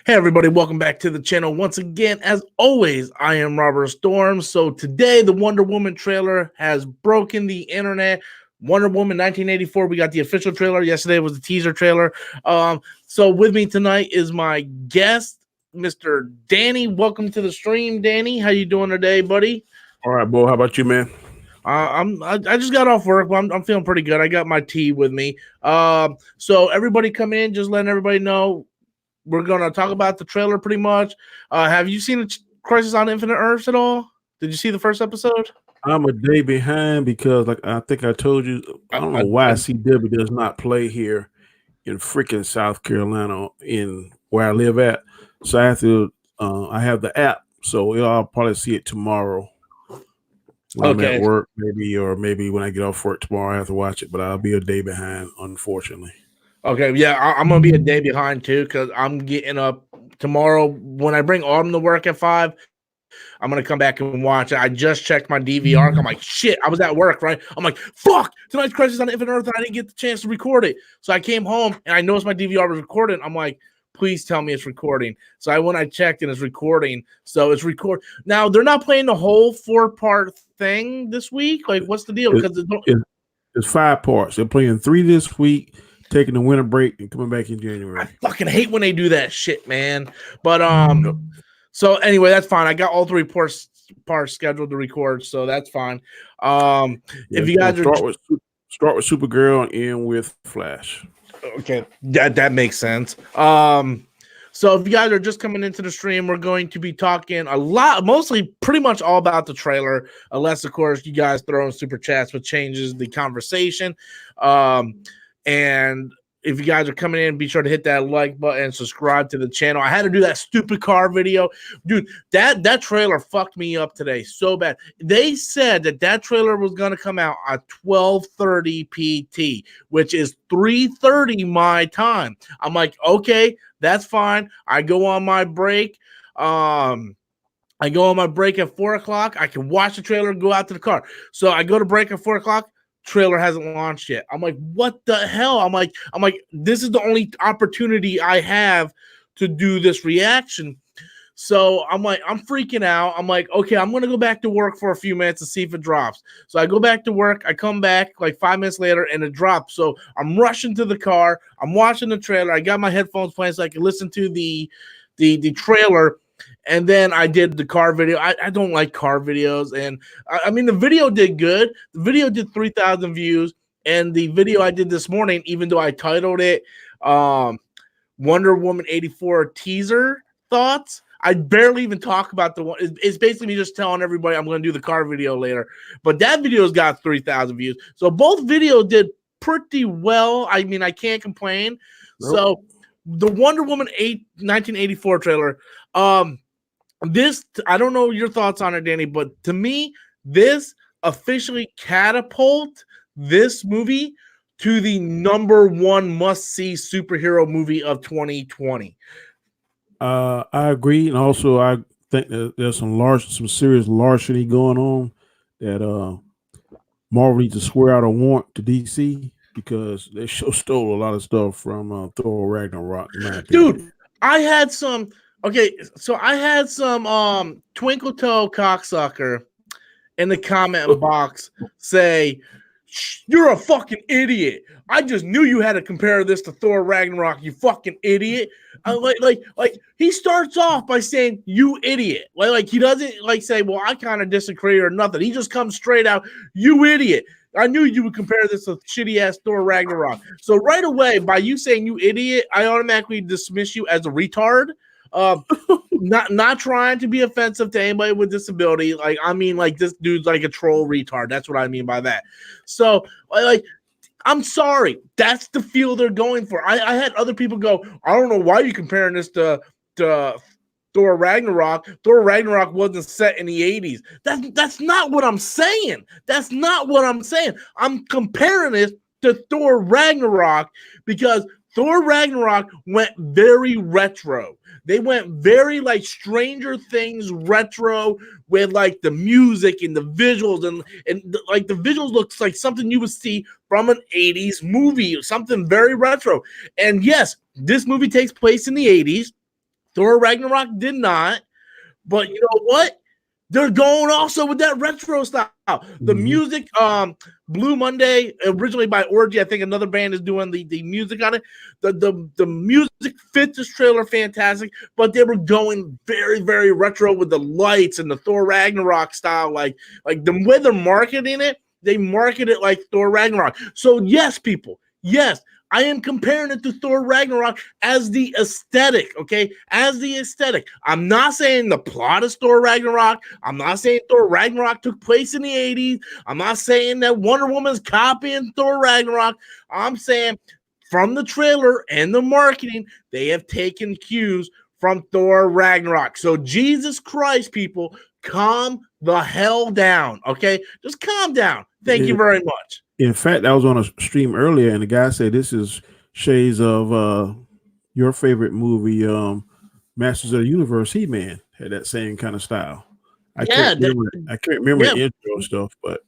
Hey everybody, welcome back to the channel. Once again, as always, I am Robert Storm. So today the Wonder Woman trailer has broken the internet. Wonder Woman 1984, we got the official trailer. Yesterday was the teaser trailer. So with me tonight is my guest, Mr. Danny. Welcome to the stream, Danny. How you doing today, buddy? All right, boy. How about you, man? I just got off work, but I'm feeling pretty good. I got my tea with me. So everybody come in, just letting everybody know we're gonna talk about the trailer pretty much. Have you seen Crisis on Infinite Earths at all? Did you see the first episode? I'm a day behind because, like I think I told you, I don't know why CW does not play here in freaking South Carolina, in where I live at. So I have to. I have the app, so I'll probably see it tomorrow when I'm at work, maybe when I get off work tomorrow. I have to watch it, but I'll be a day behind, unfortunately. Okay, yeah, I'm gonna be a day behind too because I'm getting up tomorrow. When I bring Autumn to work at 5, I'm gonna come back and watch it. I just checked my DVR. I'm like, shit, I was at work, right? I'm like, fuck, tonight's Crisis on Infinite Earth, and I didn't get the chance to record it. So I came home and I noticed my DVR was recording. I'm like, please tell me it's recording. So I checked and it's recording. So it's record. Now they're not playing the whole 4-part thing this week. Like, what's the deal? Because it's 5 parts. They're playing 3 this week, taking a winter break and coming back in January. I fucking hate when they do that shit, man. But so anyway, that's fine. I got all 3 parts scheduled to record, so that's fine. If you guys start with Supergirl and end with Flash. Okay, that makes sense. So if you guys are just coming into the stream, we're going to be talking a lot, mostly pretty much all about the trailer, unless of course you guys throw in super chats, which changes the conversation. And if you guys are coming in, be sure to hit that like button and subscribe to the channel. I had to do that stupid car video. Dude, that trailer fucked me up today so bad. They said that trailer was going to come out at 12:30 PT, which is 3:30 my time. I'm like, okay, that's fine. I go on my break. I go on my break at 4 o'clock. I can watch the trailer and go out to the car. So I go to break at 4 o'clock. Trailer hasn't launched yet. I'm like, what the hell? I'm like, this is the only opportunity I have to do this reaction. So I'm like, I'm freaking out. I'm like, okay, I'm gonna go back to work for a few minutes to see if it drops. So I go back to work. I come back like 5 minutes later, and it drops. So I'm rushing to the car. I'm watching the trailer. I got my headphones playing so I can listen to the trailer. And then I did the car video. I don't like car videos. And I mean, the video did good. The video did 3,000 views. And the video I did this morning, even though I titled it Wonder Woman 84 teaser thoughts, I barely even talk about the one. It's basically me just telling everybody I'm going to do the car video later. But that video's got 3,000 views. So both videos did pretty well. I mean, I can't complain. Nope. So the Wonder Woman 1984 trailer, this, I don't know your thoughts on it, Danny, but to me, this officially catapult this movie to the #1 must-see superhero movie of 2020. I agree, and also I think that there's some serious larceny going on that Marvel needs to swear out a warrant to DC because they stole a lot of stuff from Thor Ragnarok. Dude, I had some. Okay, so I had some twinkle toe cocksucker in the comment box say, "You're a fucking idiot. I just knew you had to compare this to Thor Ragnarok, you fucking idiot." Like he starts off by saying, "You idiot." Like he doesn't like say, "Well, I kind of disagree" or nothing. He just comes straight out, "You idiot. I knew you would compare this to shitty ass Thor Ragnarok." So right away, by you saying "you idiot," I automatically dismiss you as a retard. Not trying to be offensive to anybody with disability. Like, I mean, like, this dude's like a troll retard. That's what I mean by that. So, like, I'm sorry. That's the feel they're going for. I had other people go, "I don't know why you're comparing this to Thor Ragnarok. Thor Ragnarok wasn't set in the 80s. That's not what I'm saying. That's not what I'm saying. I'm comparing this to Thor Ragnarok because Thor Ragnarok went very retro. They went very like Stranger Things retro with like the music and the visuals and like the visuals looks like something you would see from an 80s movie or something very retro. And yes, this movie takes place in the 80s. Thor Ragnarok did not. But you know what? They're going also with that retro style. The music, Blue Monday, originally by Orgy. I think another band is doing the music on it. The music fit this trailer fantastic, but they were going very, very retro with the lights and the Thor Ragnarok style. Like the way they're marketing it, they market it like Thor Ragnarok. So yes, people, yes. I am comparing it to Thor Ragnarok as the aesthetic, okay? As the aesthetic. I'm not saying the plot is Thor Ragnarok. I'm not saying Thor Ragnarok took place in the 80s. I'm not saying that Wonder Woman's copying Thor Ragnarok. I'm saying from the trailer and the marketing, they have taken cues from Thor Ragnarok. So Jesus Christ, people, calm the hell down, okay? Just calm down. Thank you very much. In fact, I was on a stream earlier, and the guy said this is shades of your favorite movie, Masters of the Universe. He-Man had that same kind of style. I can't remember the intro stuff, but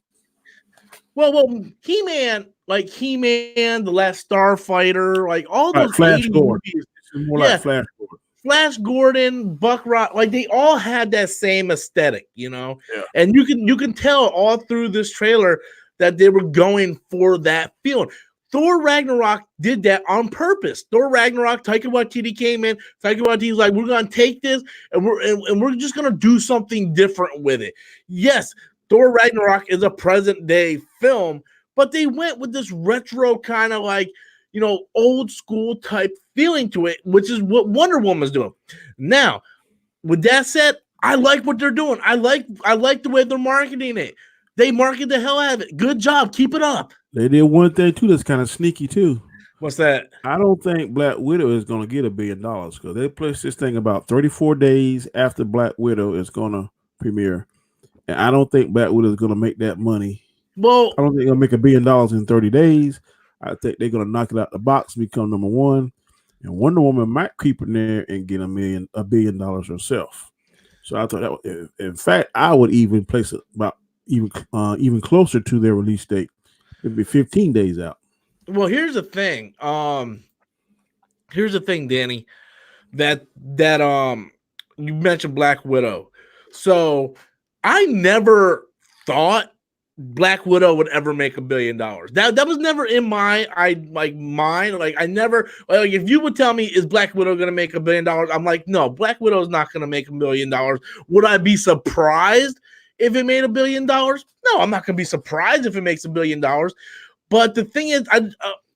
well, He-Man, like He-Man, The Last Starfighter, like all those Flash Gordon. movies. More like Flash Gordon. Flash Gordon, Buck Rock, like they all had that same aesthetic, you know. Yeah. And you can tell all through this trailer that they were going for that feeling. Thor Ragnarok did that on purpose. Thor Ragnarok, Taika Waititi came in. Taika Waititi's like, we're going to take this and we're just going to do something different with it. Yes, Thor Ragnarok is a present day film, but they went with this retro kind of like, you know, old school type feeling to it, which is what Wonder Woman's doing. Now, with that said, I like what they're doing. I like the way they're marketing it. They market the hell out of it. Good job. Keep it up. They did one thing too that's kind of sneaky too. What's that? I don't think Black Widow is going to get $1 billion because they placed this thing about 34 days after Black Widow is going to premiere. And I don't think Black Widow is going to make that money. Well, I don't think they'll make $1 billion in 30 days. I think they're going to knock it out the box, become number one. And Wonder Woman might creep in there and get $1 billion herself. So I thought that, in fact, I would even place it about even closer to their release date. It'd be 15 days out. Well, here's the thing. Danny, that you mentioned Black Widow. So I never thought Black Widow would ever make $1 billion. That was never in my mind. Like I never like if you would tell me is Black Widow gonna make $1 billion, I'm like, no, Black Widow is not gonna make $1 million. Would I be surprised if it made $1 billion? No, I'm not gonna be surprised if it makes $1 billion. But the thing is,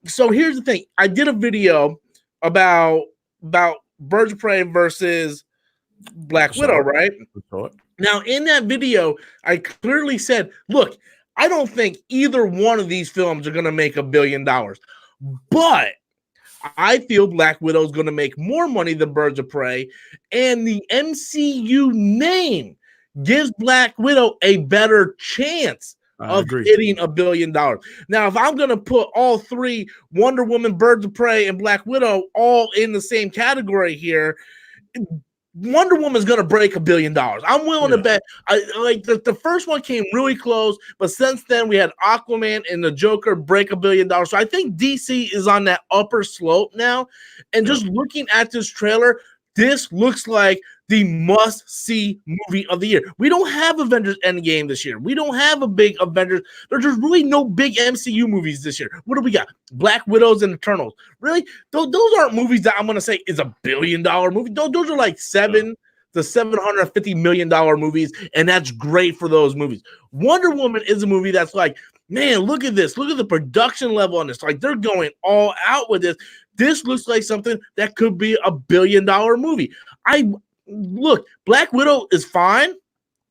so here's the thing. I did a video about Birds of Prey versus Black Widow, right? Now, in that video, I clearly said, look, I don't think either one of these films are going to make $1 billion. But I feel Black Widow is going to make more money than Birds of Prey. And the MCU name gives Black Widow a better chance of hitting $1 billion. Now, if I'm going to put all three, Wonder Woman, Birds of Prey, and Black Widow, all in the same category here, Wonder Woman is going to break $1 billion. I'm willing to bet. The first one came really close, but since then we had Aquaman and the Joker break $1 billion. So I think DC is on that upper slope now. And just looking at this trailer, this looks like the must-see movie of the year. We don't have Avengers Endgame this year. We don't have a big Avengers. There's just really no big MCU movies this year. What do we got? Black Widows and Eternals. Really? Those aren't movies that I'm going to say is $1 billion movie. Those are like $7 to $750 million movies, and that's great for those movies. Wonder Woman is a movie that's like, man, look at this. Look at the production level on this. Like, they're going all out with this. This looks like something that could be $1 billion movie. Look, Black Widow is fine.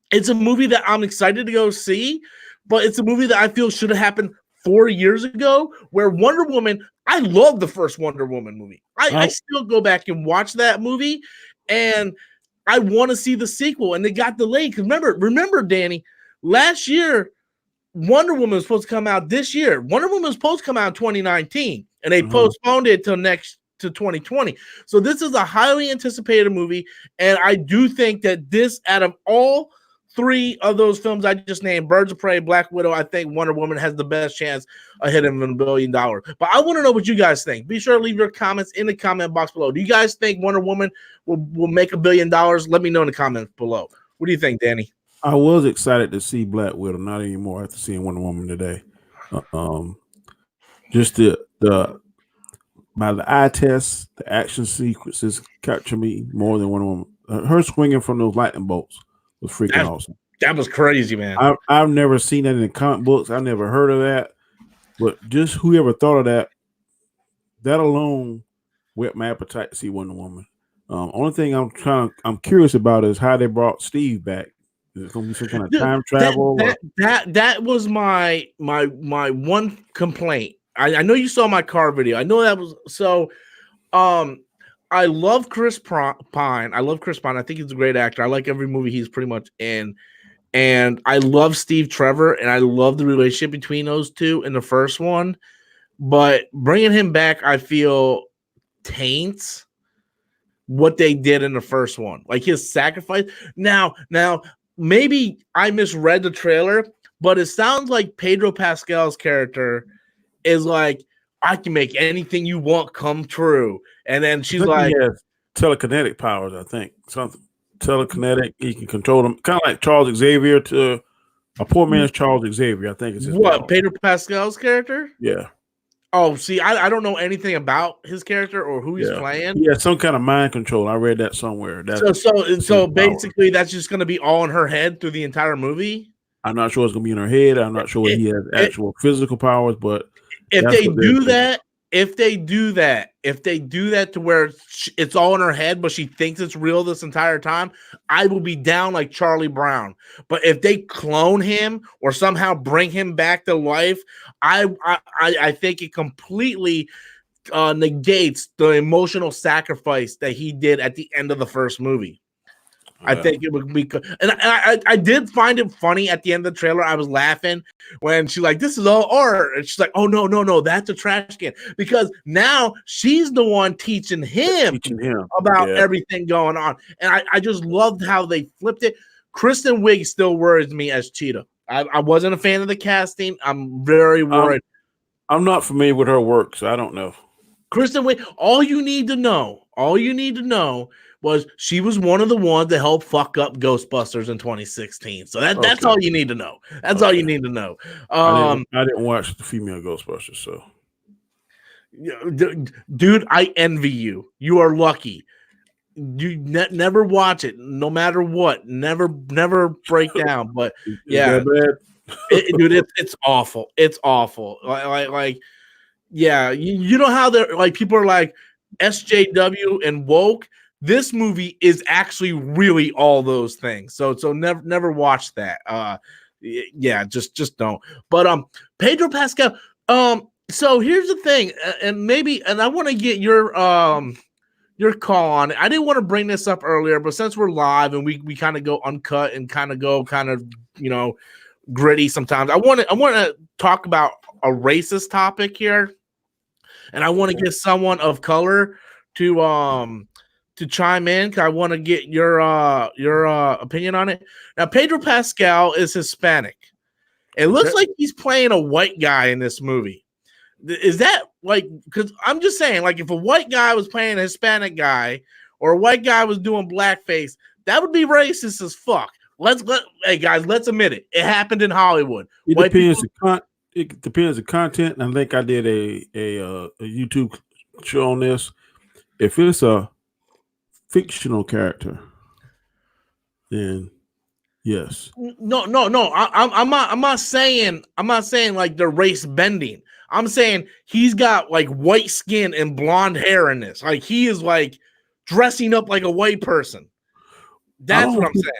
It's a movie that I'm excited to go see, but it's a movie that I feel should have happened 4 years ago, where Wonder Woman, I love the first Wonder Woman movie. I still go back and watch that movie, and I want to see the sequel, and they got delayed. Because remember, Danny, last year, Wonder Woman was supposed to come out this year. Wonder Woman was supposed to come out in 2019, and they postponed it till to 2020. So this is a highly anticipated movie, and I do think that this, out of all three of those films I just named, Birds of Prey, Black Widow, I think Wonder Woman has the best chance of hitting $1 billion. But I want to know what you guys think. Be sure to leave your comments in the comment box below. Do you guys think Wonder Woman will make $1 billion? Let me know in the comments below. What do you think, Danny? I was excited to see Black Widow, not anymore after seeing Wonder Woman today. Just by the eye test, the action sequences capture me more than Wonder Woman. Her swinging from those lightning bolts was freaking awesome. That was crazy, man. I've never seen that in the comic books. I've never heard of that. But just whoever thought of that, that alone whet my appetite to see Wonder Woman. Only thing I'm curious about is how they brought Steve back. Is it going to be some kind of time travel? That was my one complaint. I know you saw my car video. I know that was so. I love Chris Pine. I love Chris Pine. I think he's a great actor. I like every movie he's pretty much in. And I love Steve Trevor, and I love the relationship between those two in the first one. But bringing him back, I feel taints what they did in the first one. Like his sacrifice. Now, maybe I misread the trailer, but it sounds like Pedro Pascal's character is like, I can make anything you want come true. And then she's like, he has telekinetic powers, I think. Something telekinetic. He can control them. Kind of like Charles Xavier to a poor man's Charles Xavier, I think is his what, power. Pedro Pascal's character? Yeah. Oh, see, I don't know anything about his character or who he's playing. Yeah, some kind of mind control. I read that somewhere. So basically, that's just going to be all in her head through the entire movie. I'm not sure it's going to be in her head. I'm not sure he has actual physical powers, but if they do that to where it's all in her head, but she thinks it's real this entire time, I will be down like Charlie Brown. But if they clone him or somehow bring him back to life, I think it completely negates the emotional sacrifice that he did at the end of the first movie. I think it would be, and I did find it funny at the end of the trailer. I was laughing when she's like, "This is all art," and she's like, "Oh no, that's a trash can," because now she's the one teaching him about everything going on. And I just loved how they flipped it. Kristen Wiig still worries me as Cheetah. I wasn't a fan of the casting. I'm very worried. I'm not familiar with her work, so I don't know. Kristen Wiig. All you need to know was she was one of the ones that helped fuck up Ghostbusters in 2016. So that's all you need to know. That's all you need to know. I didn't watch the female Ghostbusters, so dude, I envy you. You are lucky. You never watch it, no matter what. Never break down. But yeah, dude, it's awful. It's awful. Like yeah, you know how they're like people are like SJW and woke. This movie is actually really all those things. So never watch that. Yeah, just don't. But Pedro Pascal. So here's the thing, and I want to get your call on it. I didn't want to bring this up earlier, but since we're live and we kind of go uncut and kind of gritty sometimes, I want to talk about a racist topic here, and I want to get someone of color to chime in, because I want to get your opinion on it. Now, Pedro Pascal is Hispanic. It looks like he's playing a white guy in this movie. Is that like, because I'm just saying, like, if a white guy was playing a Hispanic guy or a white guy was doing blackface, that would be racist as fuck. Hey guys, let's admit it. It happened in Hollywood. It depends on content. And I think I did a YouTube show on this. If it's a fictional character, then yes. No. I'm not saying like they're race bending. I'm saying he's got like white skin and blonde hair in this. Like he is like dressing up like a white person. That's what I'm saying.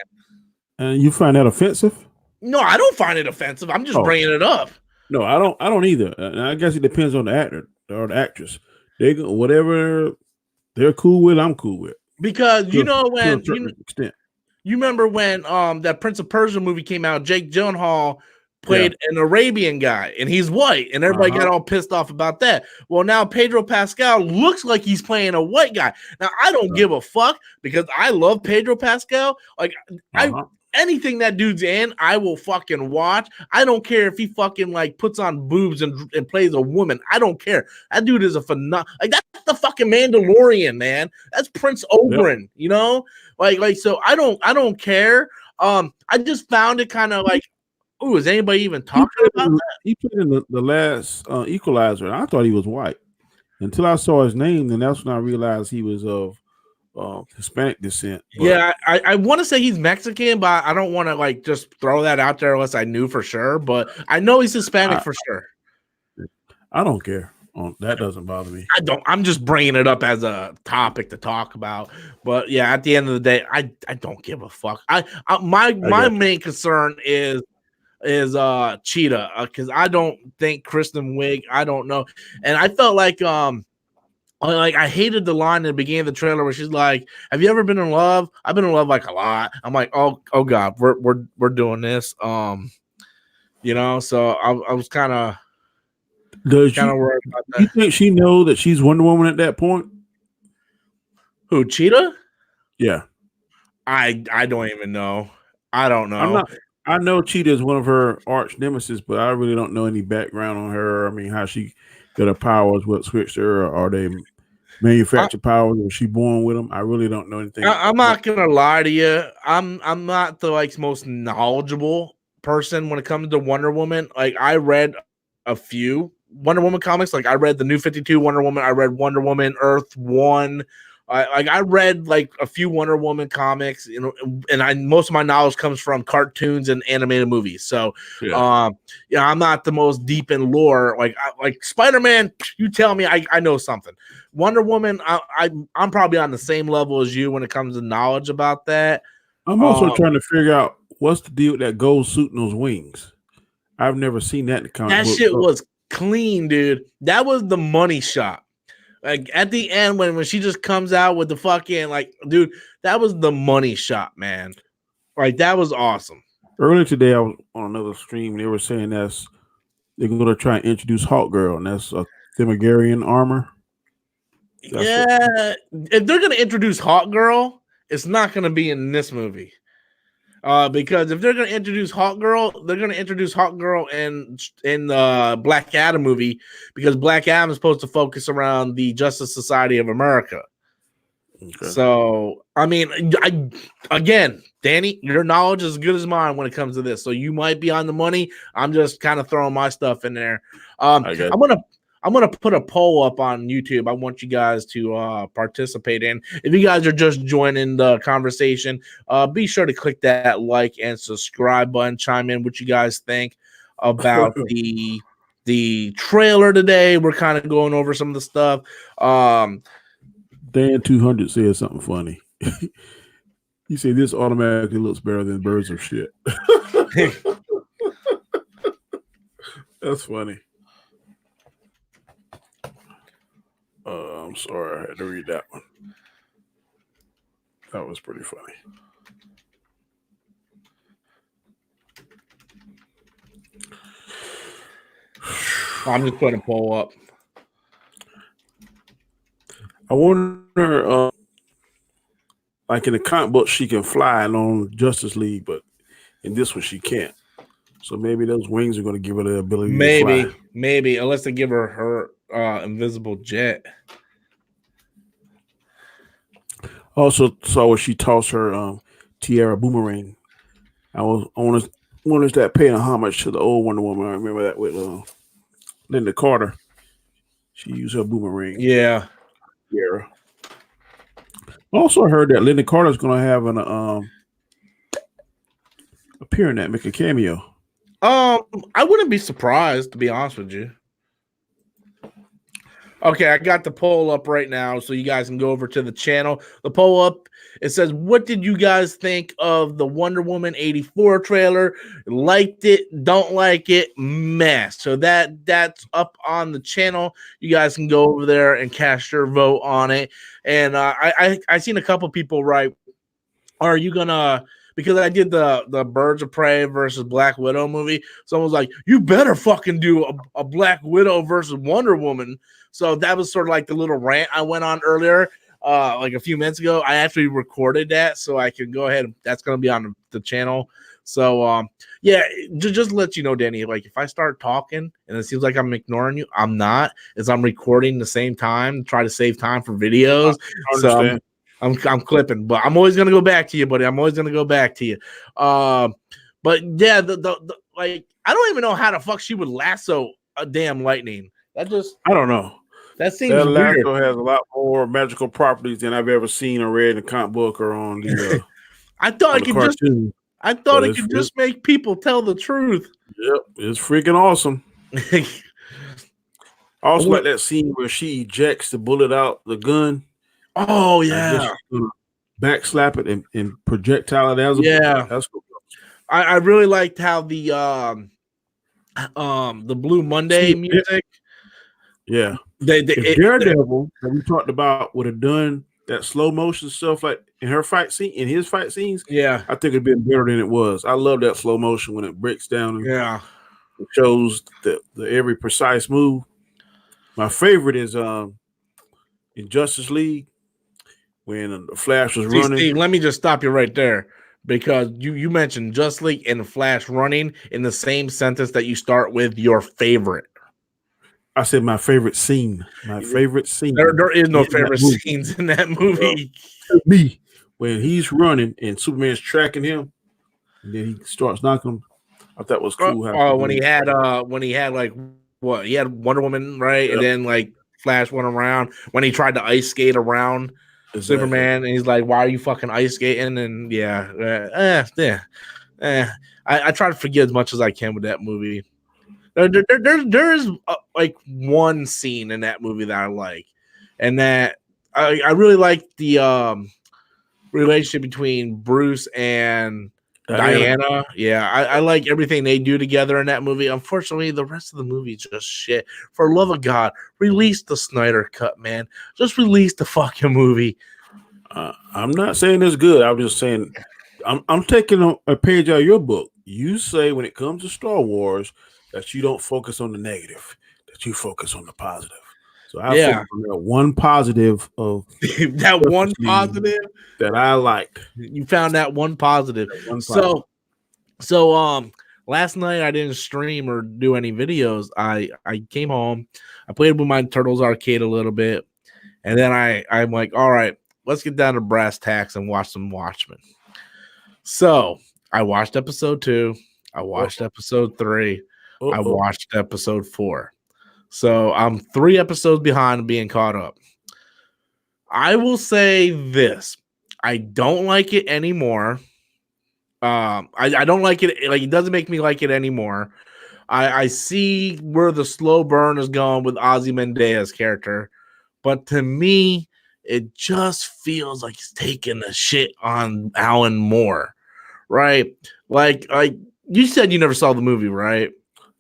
And you find that offensive? No, I don't find it offensive. I'm just bringing it up. No, I don't either. And I guess it depends on the actor or the actress. They whatever they're cool with, I'm cool with. Because you remember when that Prince of Persia movie came out, Jake Gyllenhaal played an Arabian guy, and he's white, and everybody got all pissed off about that. Well, now Pedro Pascal looks like he's playing a white guy. Now, I don't give a fuck because I love Pedro Pascal. Like, anything that dude's in, I will fucking watch. I don't care if he fucking like puts on boobs and plays a woman. I don't care. That dude is a phenomenal. Like that's the fucking Mandalorian, man. That's Prince Oberyn, you know? Like so I don't care. I just found it kind of like, oh, is anybody even talking about that? He played in the last Equalizer. And I thought he was white until I saw his name. Then that's when I realized he was of Hispanic descent. But yeah, I want to say he's Mexican, but I don't want to like just throw that out there unless I knew for sure. But I know he's Hispanic for sure. I don't care. That doesn't bother me. I'm just bringing it up as a topic to talk about. But yeah, at the end of the day, I don't give a fuck. My main concern is Cheetah, because I don't think Kristen Wiig. I don't know, and I felt like I hated the line in the beginning of the trailer where she's like, "Have you ever been in love?" I've been in love like a lot. I'm like, oh god, we're doing this. You know, so I was kind of worried about that. You think she know that she's Wonder Woman at that point? Who, Cheetah? Yeah, I don't even know. I don't know. I know Cheetah is one of her arch nemesis, but I really don't know any background on her. I mean, how she got her powers, what switched her, or are they manufactured powers? Was she born with them? I really don't know anything. I'm not gonna lie to you. I'm not the most knowledgeable person when it comes to Wonder Woman. Like I read a few Wonder Woman comics. Like I read the New 52 Wonder Woman. I read Wonder Woman Earth 1. I read like a few Wonder Woman comics, you know, and most of my knowledge comes from cartoons and animated movies. So, I'm not the most deep in lore. Like Spider-Man, you tell me, I know something. Wonder Woman, I'm probably on the same level as you when it comes to knowledge about that. I'm also trying to figure out what's the deal with that gold suit and those wings. I've never seen that in the comic book. That shit was clean, dude. That was the money shot. Like at the end when she just comes out with the fucking dude, that was the money shot, man. Like that was awesome. Earlier today, I was on another stream. They were saying they're going to try and introduce Hawk Girl, and that's a Themagarian armor. If they're going to introduce Hawk Girl, it's not going to be in this movie. Because if they're going to introduce Hawk Girl, they're going to introduce Hawk Girl in the Black Adam movie, because Black Adam is supposed to focus around the Justice Society of America. Okay. So, I mean, again, Danny, your knowledge is as good as mine when it comes to this. So you might be on the money. I'm just kind of throwing my stuff in there. I'm gonna put a poll up on YouTube. I want you guys to participate in. If you guys are just joining the conversation, be sure to click that like and subscribe button. Chime in what you guys think about the trailer today. We're kind of going over some of the stuff. Dan 200 said something funny. He said this automatically looks better than Birds of Shit. That's funny. I'm sorry, I had to read that one. That was pretty funny. I'm just putting a poll up. I wonder, like in the comic book, she can fly on Justice League, but in this one, she can't. So maybe those wings are going to give her the ability to fly. Maybe, unless they give her invisible jet. Also saw where she tossed her tiara boomerang. I wonder if that paying homage to the old Wonder Woman. I remember that with Linda Carter. She used her boomerang. Yeah. Also heard that Linda Carter's going to have an appear in that, make a cameo. I wouldn't be surprised, to be honest with you. Okay, I got the poll up right now, so you guys can go over to the channel. The poll up, it says, what did you guys think of the Wonder Woman 84 trailer? Liked it, don't like it, meh. So that's up on the channel. You guys can go over there and cast your vote on it. And I seen a couple people write, are you gonna, because I did the Birds of Prey versus Black Widow movie, someone was like, you better fucking do a Black Widow versus Wonder Woman. So that was sort of like the little rant I went on earlier. like a few minutes ago. I actually recorded that, so I can go ahead. That's going to be on the channel. So yeah, just to let you know, Danny, like if I start talking and it seems like I'm ignoring you, I'm not, as I'm recording the same time, try to save time for videos. So I'm clipping, but I'm always gonna go back to you, buddy. I'm always gonna go back to you. But yeah, the like I don't even know how the fuck she would lasso a damn lightning. I don't know. That seems weird. Lasso has a lot more magical properties than I've ever seen or read in a comic book or on the. I thought it could just make people tell the truth. Yep, it's freaking awesome. I also like that scene where she ejects the bullet out the gun. Oh yeah, backslap it and projectile it as that's cool. I really liked how the Blue Monday music. Yeah, Daredevil that we talked about would have done that slow motion stuff like in his fight scenes. Yeah, I think it'd been better than it was. I love that slow motion when it breaks down. And it shows the every precise move. My favorite is in Justice League when the Flash was running. Steve, let me just stop you right there because you mentioned Justice League and the Flash running in the same sentence that you start with your favorite. I said my favorite scene. My favorite scene. There is no favorite scenes in that movie. Me, when he's running and Superman's tracking him, and then he starts knocking him. I thought was cool. When he had like what he had Wonder Woman, right? Yep. And then like Flash went around when he tried to ice skate around Superman, and he's like, "Why are you fucking ice skating?" And I try to forget as much as I can with that movie. There is like one scene in that movie that I like, and that I really like the relationship between Bruce and Diana. Yeah, I like everything they do together in that movie. Unfortunately, the rest of the movie is just shit. For the love of God, release the Snyder Cut, man. Just release the fucking movie. I'm not saying it's good. I'm just saying I'm taking a page out of your book. You say when it comes to Star Wars that you don't focus on the negative, that you focus on the positive. So I focus on that one positive of that one positive that I liked. You found that one positive. So last night I didn't stream or do any videos. I came home, I played with my Turtles arcade a little bit, and then I'm like, all right, let's get down to brass tacks and watch some Watchmen. So I watched episode 2, I watched episode 3. I watched episode 4. So I'm 3 episodes behind being caught up. I will say this. I don't like it anymore. I don't like it. Like, it doesn't make me like it anymore. I see where the slow burn is going with Ozymandias' character. But to me, it just feels like he's taking a shit on Alan Moore. Right? Like you said you never saw the movie, right?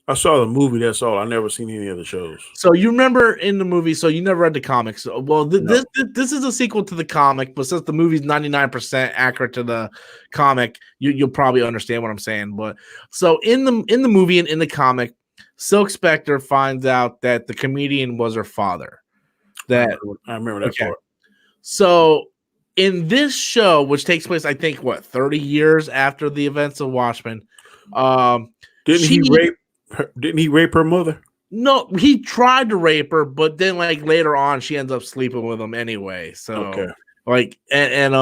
I saw the movie, that's all. I never seen any of the shows. So you remember in the movie, so you never read the comics. Well, this is a sequel to the comic, but since the movie's 99% accurate to the comic, you'll probably understand what I'm saying. But so in the movie and in the comic, Silk Spectre finds out that the comedian was her father. I remember that part. So in this show, which takes place, I think, 30 years after the events of Watchmen, Didn't he rape her mother? No, he tried to rape her, but then like later on, she ends up sleeping with him anyway. So like, and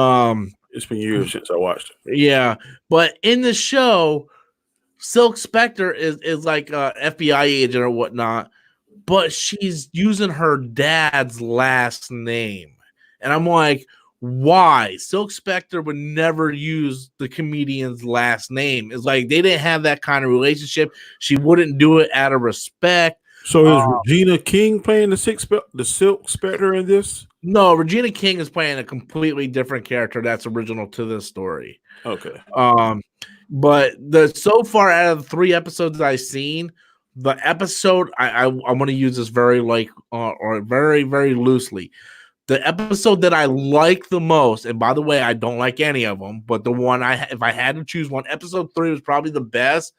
it's been years since I watched it. Yeah, but in the show, Silk Spectre is like a FBI agent or whatnot, but she's using her dad's last name, and I'm like, why? Silk Spectre would never use the comedian's last name. It's like they didn't have that kind of relationship. She wouldn't do it out of respect. So is Regina King playing the Silk Spectre in this? No, Regina King is playing a completely different character that's original to this story. Okay. But so far out of the 3 episodes I've seen, the episode I want to use this very or very, very loosely. The episode that I like the most, and by the way, I don't like any of them, but the one if I had to choose one, episode 3 was probably the best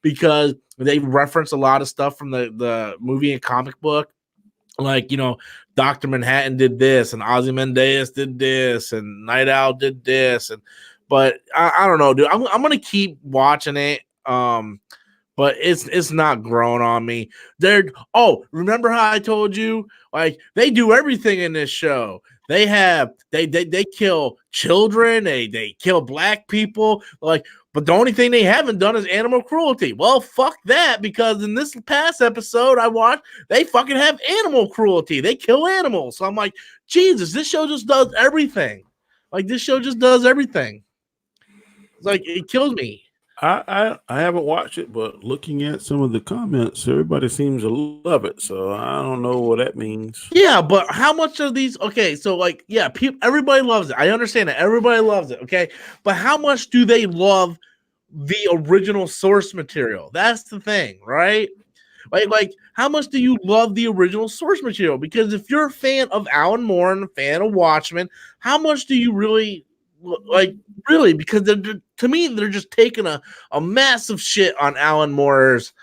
because they reference a lot of stuff from the movie and comic book. like, Dr. Manhattan did this and Ozymandias did this and Night Owl did this. But I don't know, dude. I'm going to keep watching it. But it's not growing on me. Remember how I told you? Like, they do everything in this show. They kill children, they kill black people, like, but the only thing they haven't done is animal cruelty. Well, fuck that, because in this past episode I watched, they fucking have animal cruelty. They kill animals. So I'm like, Jesus, this show just does everything. Like, this show just does everything. It's like, it kills me. I haven't watched it, but looking at some of the comments, everybody seems to love it. So I don't know what that means. Yeah, but how much of these? Okay, so like, yeah, everybody loves it. I understand that everybody loves it. Okay, but how much do they love the original source material? That's the thing, right? Like, how much do you love the original source material? Because if you're a fan of Alan Moore and a fan of Watchmen, how much do you really? Like, really, because to me they're just taking a massive shit on Alan Moore's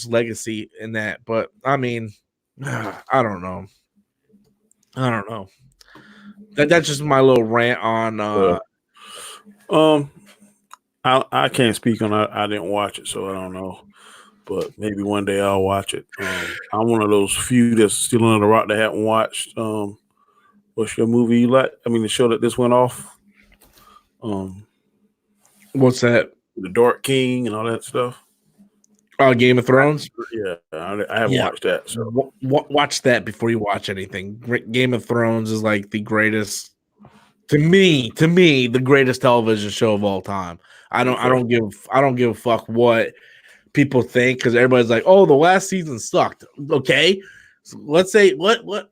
legacy in that. But I mean, I don't know. That's just my little rant on. I can't speak on. I didn't watch it, so I don't know. But maybe one day I'll watch it. I'm one of those few that's still under the rock that haven't watched. What's your movie you like? I mean, the show that this went off. What's that? The Dark King and all that stuff. Game of Thrones. Yeah, I haven't watched that. So watch that before you watch anything. Game of Thrones is like the greatest, to me, the greatest television show of all time. I don't give a fuck what people think, because everybody's like, oh, the last season sucked. Okay, so let's say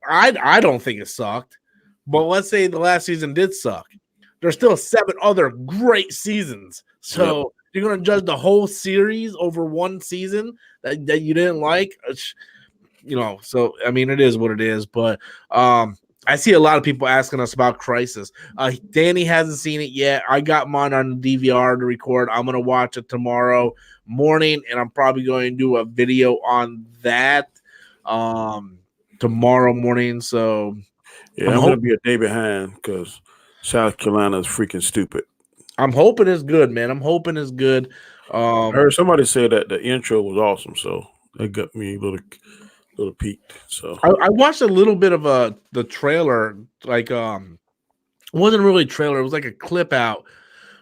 I don't think it sucked. But let's say the last season did suck. There's still 7 other great seasons. So you're going to judge the whole series over one season that you didn't like? So, I mean, it is what it is. But I see a lot of people asking us about Crisis. Danny hasn't seen it yet. I got mine on DVR to record. I'm going to watch it tomorrow morning, and I'm probably going to do a video on that tomorrow morning. So... yeah, I'm going to be a day behind because South Carolina is freaking stupid. I'm hoping it's good, man. I'm hoping it's good. I heard somebody say that the intro was awesome, so that got me a little peaked. So I watched a little bit of the trailer. Like, it wasn't really a trailer. It was like a clip out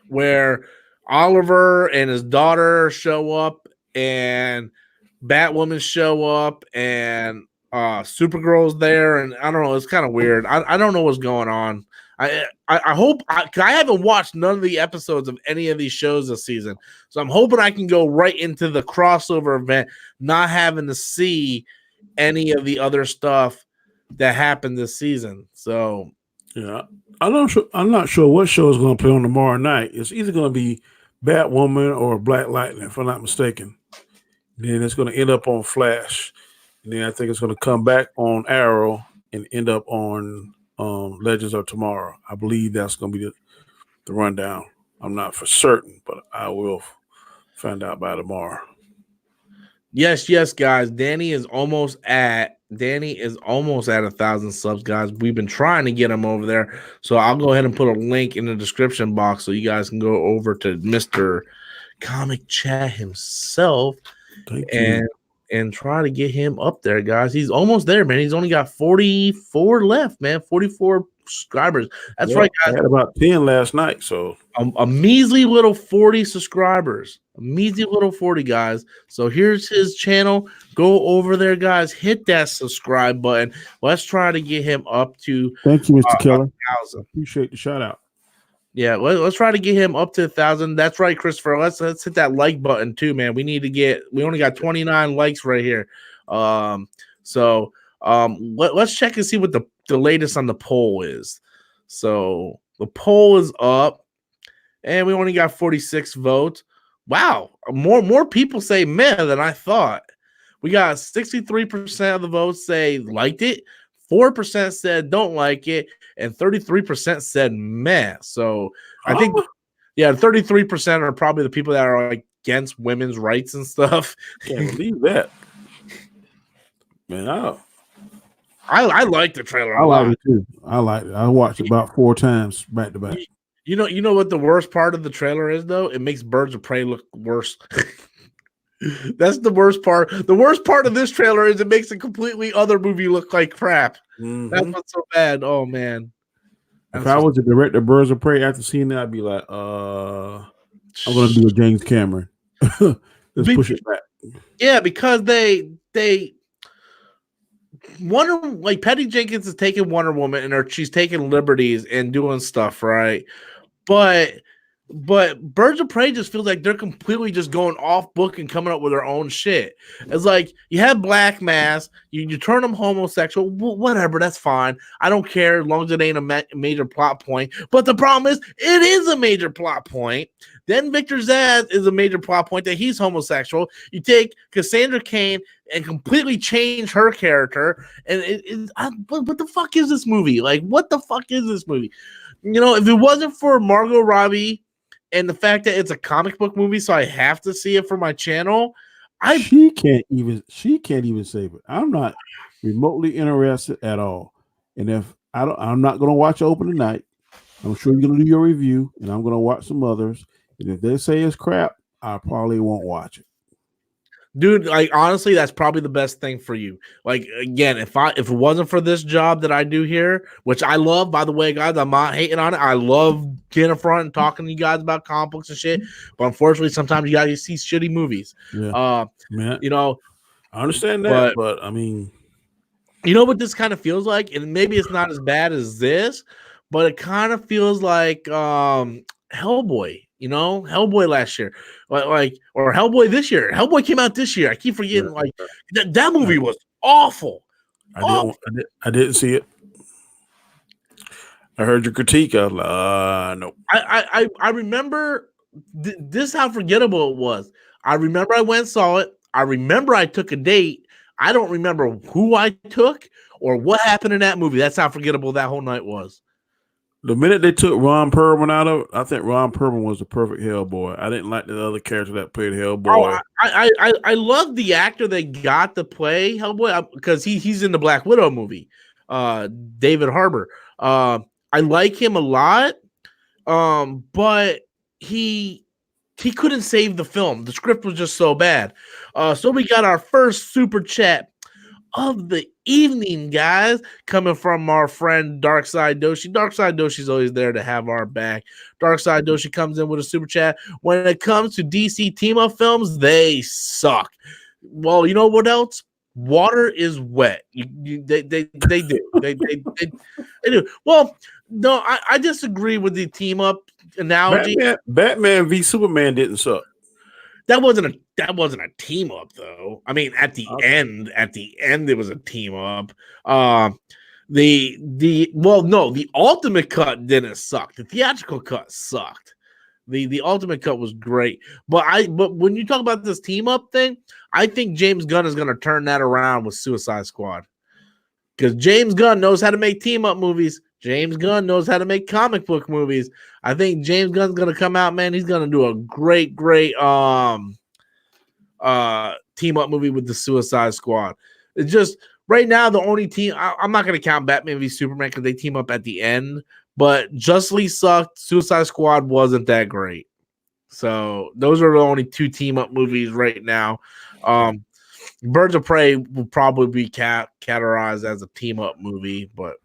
where Oliver and his daughter show up, and Batwoman show up, and Supergirl's there, and I don't know. It's kind of weird. I don't know what's going on. I hope I haven't watched none of the episodes of any of these shows this season, so I'm hoping I can go right into the crossover event, not having to see any of the other stuff that happened this season. So yeah, I'm not sure what show is going to play on tomorrow night. It's either going to be Batwoman or Black Lightning, if I'm not mistaken. Then it's going to end up on Flash. And then I think it's going to come back on Arrow and end up on Legends of Tomorrow. I believe that's going to be the rundown. I'm not for certain, but I will find out by tomorrow. Yes, guys. Danny is almost at 1,000 subs, guys. We've been trying to get him over there. So I'll go ahead and put a link in the description box so you guys can go over to Mr. Comic Chat himself. Thank you. And try to get him up there, guys. He's almost there, man. He's only got 44 left, man. 44 subscribers. That's right, guys. I had about 10 last night, so a measly little 40 subscribers. A measly little 40, guys. So here's his channel. Go over there, guys. Hit that subscribe button. Let's try to get him up to. Thank you, Mr. Keller. 1,000. Appreciate the shout out. Yeah, let's try to get him up to 1,000. That's right, Christopher. Let's hit that like button too, man. We only got 29 likes right here. Let's check and see what the latest on the poll is. So the poll is up, and we only got 46 votes. Wow, more people say meh than I thought. We got 63% of the votes say liked it, 4% said don't like it, and 33% said meh. So I think, 33% are probably the people that are against women's rights and stuff. Can't believe that. Man, I like the trailer I a like lot. it too. I like it. I watched it about 4 times back to back. You know what the worst part of the trailer is though? It makes Birds of Prey look worse. That's the worst part. The worst part of this trailer is it makes a completely other movie look like crap. That's what's so bad. Oh man. If I was the director of Birds of Prey after seeing that, I'd be like, I'm gonna do a James Cameron. Let's push it back. Yeah, because they Patty Jenkins is taking Wonder Woman and she's taking liberties and doing stuff, right? But Birds of Prey just feels like they're completely just going off book and coming up with their own shit. It's like you have Black Mass, you turn them homosexual, whatever, that's fine. I don't care as long as it ain't a major plot point. But the problem is, it is a major plot point. Then Victor Zsasz is a major plot point that he's homosexual. You take Cassandra Cain and completely change her character. And what the fuck is this movie? Like, what the fuck is this movie? You know, if it wasn't for Margot Robbie and the fact that it's a comic book movie, so I have to see it for my channel, she can't even save it. I'm not remotely interested at all. And if I'm not gonna watch Open tonight. I'm sure you're gonna do your review, and I'm gonna watch some others. And if they say it's crap, I probably won't watch it. Dude, like honestly, that's probably the best thing for you. Like again, if it wasn't for this job that I do here, which I love, by the way, guys, I'm not hating on it. I love getting in front and talking to you guys about comic books and shit. But unfortunately, sometimes you gotta see shitty movies. Yeah. You know, I understand that, but I mean, you know what this kind of feels like, and maybe it's not as bad as this, but it kind of feels like Hellboy. You know, Hellboy last year, or Hellboy this year. Hellboy came out this year. I keep forgetting. Like that movie was awful. I didn't see it. I heard your critique. I was like, no. I remember this how forgettable it was. I remember I went and saw it. I remember I took a date. I don't remember who I took or what happened in that movie. That's how forgettable that whole night was. The minute they took Ron Perlman out of it, I think Ron Perlman was the perfect Hellboy. I didn't like the other character that played Hellboy. Oh, I love the actor they got to play Hellboy because he's in the Black Widow movie. David Harbour. I like him a lot, but he couldn't save the film. The script was just so bad. So we got our first super chat of the evening, guys, coming from our friend Darkside Doshi. Darkside Doshi's always there to have our back. Darkside Doshi comes in with a super chat. When it comes to DC team-up films, they suck. Well, you know what else? Water is wet. They do. They do. Well, no, I disagree with the team-up analogy. Batman v Superman didn't suck. That wasn't a team up though. I mean, at the end, it was a team up. The ultimate cut didn't suck. The theatrical cut sucked. The ultimate cut was great. But when you talk about this team up thing, I think James Gunn is going to turn that around with Suicide Squad. Because James Gunn knows how to make team up movies. James Gunn knows how to make comic book movies. I think James Gunn's gonna come out, man. He's gonna do a great team up movie with the Suicide Squad. It's just right now the only team. I'm not gonna count Batman v Superman because they team up at the end. But Justice League sucked. Suicide Squad wasn't that great. So those are the only two team up movies right now. Birds of Prey will probably be categorized as a team up movie, but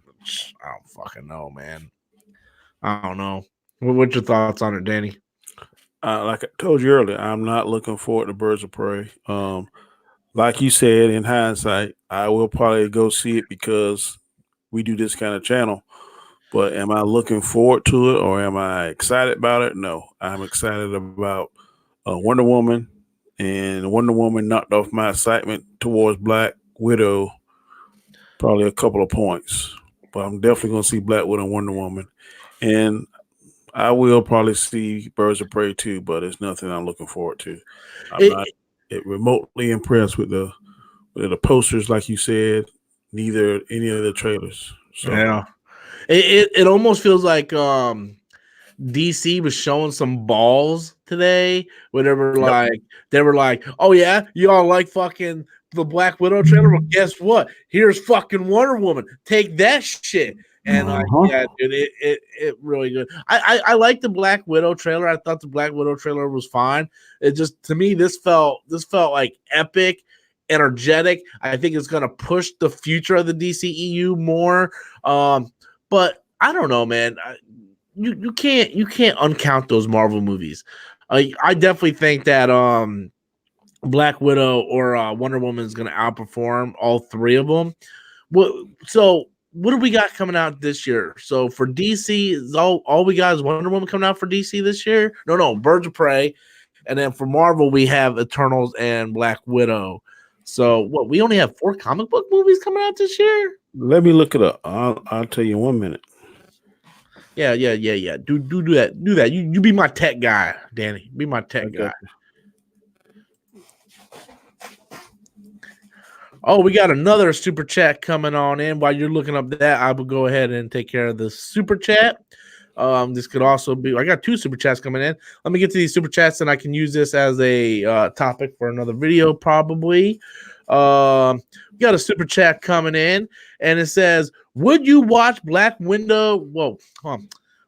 I don't fucking know, man. I don't know. What's your thoughts on it, Danny? Like I told you earlier, I'm not looking forward to Birds of Prey. Like you said, in hindsight, I will probably go see it because we do this kind of channel. But am I looking forward to it or am I excited about it? No, I'm excited about Wonder Woman, and Wonder Woman knocked off my excitement towards Black Widow probably a couple of points. But I'm definitely going to see Black Widow and Wonder Woman. And I will probably see Birds of Prey too, but it's nothing I'm looking forward to. I'm not remotely impressed with the posters, like you said, neither any of the trailers. So. Yeah. It almost feels like DC was showing some balls today where they were like, oh yeah, you all like fucking the Black Widow trailer. Well, guess what? Here's fucking Wonder Woman. Take that shit. And yeah, dude, it really good. I like the Black Widow trailer. I thought the Black Widow trailer was fine. It just, to me, this felt like epic, energetic. I think it's gonna push the future of the DCEU more. But I don't know, man. You can't uncount those Marvel movies. I definitely think that Black Widow or Wonder Woman is going to outperform all three of them. So what do we got coming out this year? So for DC, is all we got is Wonder Woman coming out for DC this year? No, Birds of Prey. And then for Marvel, we have Eternals and Black Widow. So what, we only have 4 comic book movies coming out this year? Let me look it up. I'll tell you in 1 minute. Yeah. Do that. You be my tech guy, Danny. Be my tech guy. Oh, we got another super chat coming on in. While you're looking up that, I will go ahead and take care of the super chat. This could also be, I got 2 super chats coming in. Let me get to these super chats and I can use this as a topic for another video probably. We got a super chat coming in and it says, would you watch Black Widow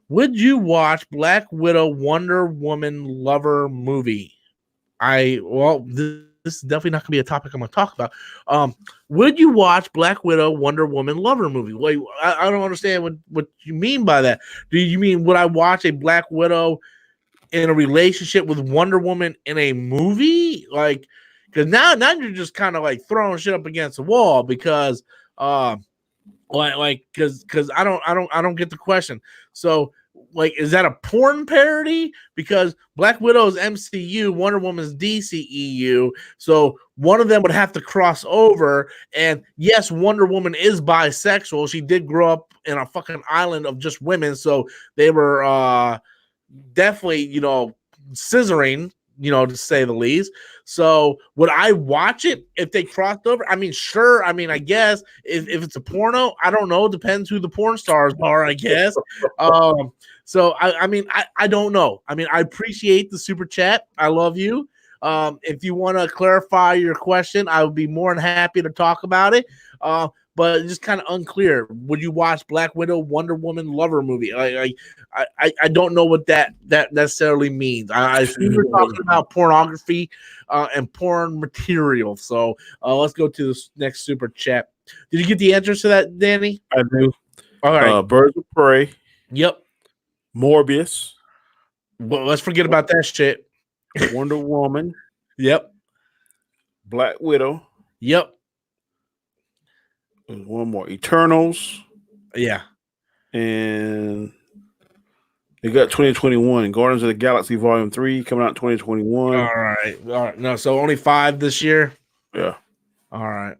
Wonder Woman lover movie? This is definitely not going to be a topic I'm going to talk about. Would you watch Black Widow Wonder Woman lover movie? Wait, I don't understand what you mean by that. Do you mean would I watch a Black Widow in a relationship with Wonder Woman in a movie? Like, because now you're just kind of like throwing shit up against the wall because because I don't get the question. So, like, is that a porn parody? Because Black Widow's MCU, Wonder Woman's DCEU, so one of them would have to cross over. And yes, Wonder Woman is bisexual. She did grow up in a fucking island of just women, so they were definitely, scissoring, to say the least. So would I watch it if they crossed over? I mean, sure. I mean, I guess if it's a porno, I don't know. Depends who the porn stars are, I guess. So I don't know. I mean, I appreciate the super chat. I love you. If you want to clarify your question, I would be more than happy to talk about it. But it's just kind of unclear. Would you watch Black Widow Wonder Woman lover movie? I don't know what that necessarily means. I assume you're talking about pornography and porn material. So let's go to this next super chat. Did you get the answers to that, Danny? I do. All right. Birds of Prey. Yep. Morbius. Well, let's forget about that shit. Wonder Woman. Yep. Black Widow. Yep. There's one more. Eternals. Yeah. And they got 2021. Guardians of the Galaxy Volume 3 coming out in 2021. All right. No, so only 5 this year? Yeah. All right.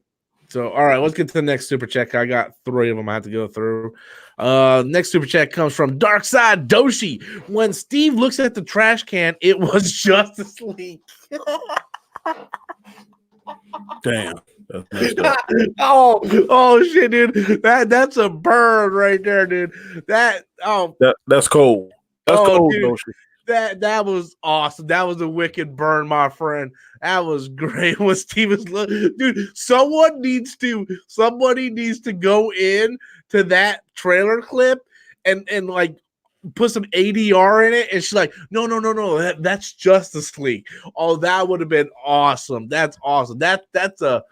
So, all right, let's get to the next super chat. I got 3 of them I have to go through. Next super chat comes from Darkside Doshi. When Steve looks at the trash can, it was Justice League. Damn. Oh shit, dude. That's a burn right there, dude. That's cold. That's cold, dude. Doshi. That was awesome. That was a wicked burn, my friend. That was great. When Steven's dude, somebody needs to go in to that trailer clip and like put some ADR in it, and she's like, no, that's Justice League. Oh, that would have been awesome. That's awesome. That's a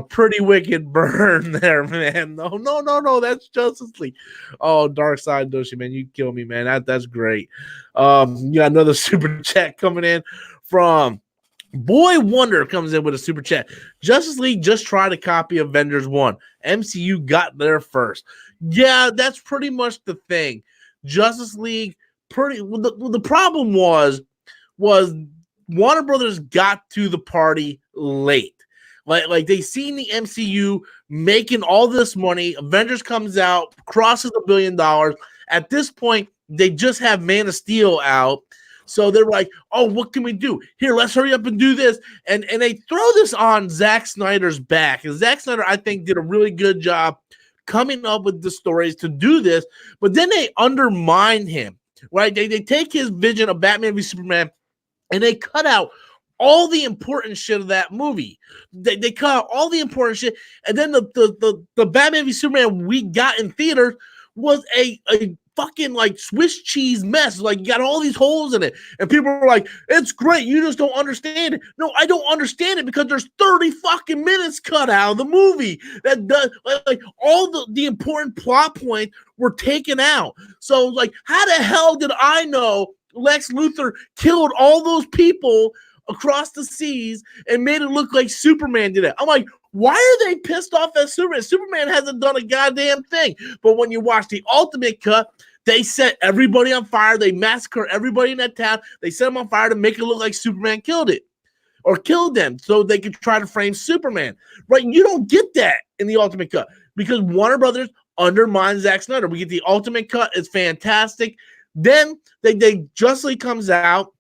pretty wicked burn there, man. No, that's Justice League. Oh, Darkside Doshi, man, you kill me, man. That's great. You got another super chat coming in from Boy Wonder comes in with a super chat. Justice League just tried to copy Avengers 1. MCU got there first. Yeah, that's pretty much the thing. Justice League the problem was Warner Brothers got to the party late. Like they seen the MCU making all this money. Avengers comes out, crosses $1 billion. At this point, they just have Man of Steel out. So they're like, oh, what can we do? Here, let's hurry up and do this. And they throw this on Zack Snyder's back. And Zack Snyder, I think, did a really good job coming up with the stories to do this. But then they undermine him, right? They take his vision of Batman v Superman and they cut out all the important shit of that movie. They cut out all the important shit, and then the Batman v Superman we got in theaters was a fucking like Swiss cheese mess. Like, you got all these holes in it, and people are like, "It's great, you just don't understand it." No, I don't understand it because there's 30 fucking minutes cut out of the movie that does like all the important plot points were taken out. So like, how the hell did I know Lex Luthor killed all those people across the seas and made it look like Superman did it? I'm like, why are they pissed off at Superman? Superman hasn't done a goddamn thing. But when you watch the ultimate cut, they set everybody on fire. They massacre everybody in that town. They set them on fire to make it look like Superman killed it or killed them so they could try to frame Superman. Right? You don't get that in the ultimate cut because Warner Brothers undermines Zack Snyder. We get the ultimate cut. It's fantastic. Then Justice League comes out.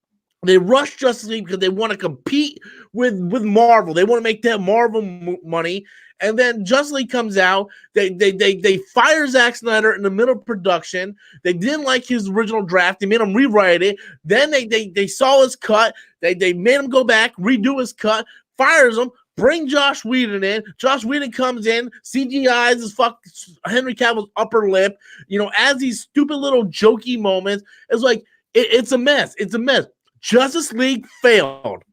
They rush Justice League because they want to compete with Marvel. They want to make that Marvel money. And then Justice League comes out. They fire Zack Snyder in the middle of production. They didn't like his original draft. They made him rewrite it. Then they saw his cut. They made him go back, redo his cut, fires him, bring Josh Whedon in. Josh Whedon comes in, CGI's his fuck Henry Cavill's upper lip, as these stupid little jokey moments. It's like, it's a mess. It's a mess. Justice League failed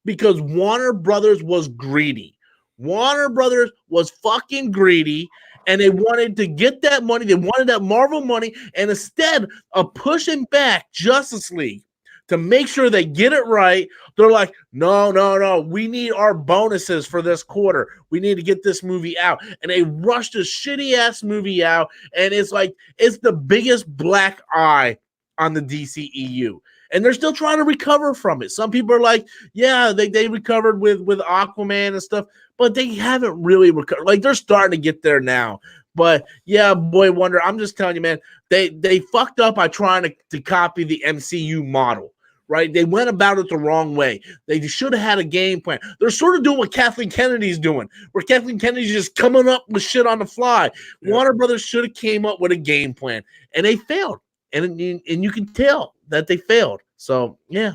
because Warner Brothers was greedy. Warner Brothers was fucking greedy, and they wanted to get that money. They wanted that Marvel money, and instead of pushing back Justice League to make sure they get it right, they're like, no, we need our bonuses for this quarter. We need to get this movie out. And they rushed this shitty-ass movie out, and it's like, it's the biggest black eye on the DCEU. And they're still trying to recover from it. Some people are like, yeah, they recovered with Aquaman and stuff, but they haven't really recovered. Like, they're starting to get there now. But yeah, boy wonder, I'm just telling you, man, they fucked up by trying to copy the MCU model, right? They went about it the wrong way. They should have had a game plan. They're sort of doing what Kathleen Kennedy's doing, where Kathleen Kennedy's just coming up with shit on the fly. Yeah. Warner Brothers should have came up with a game plan, and they failed. And you can tell that they failed. So yeah.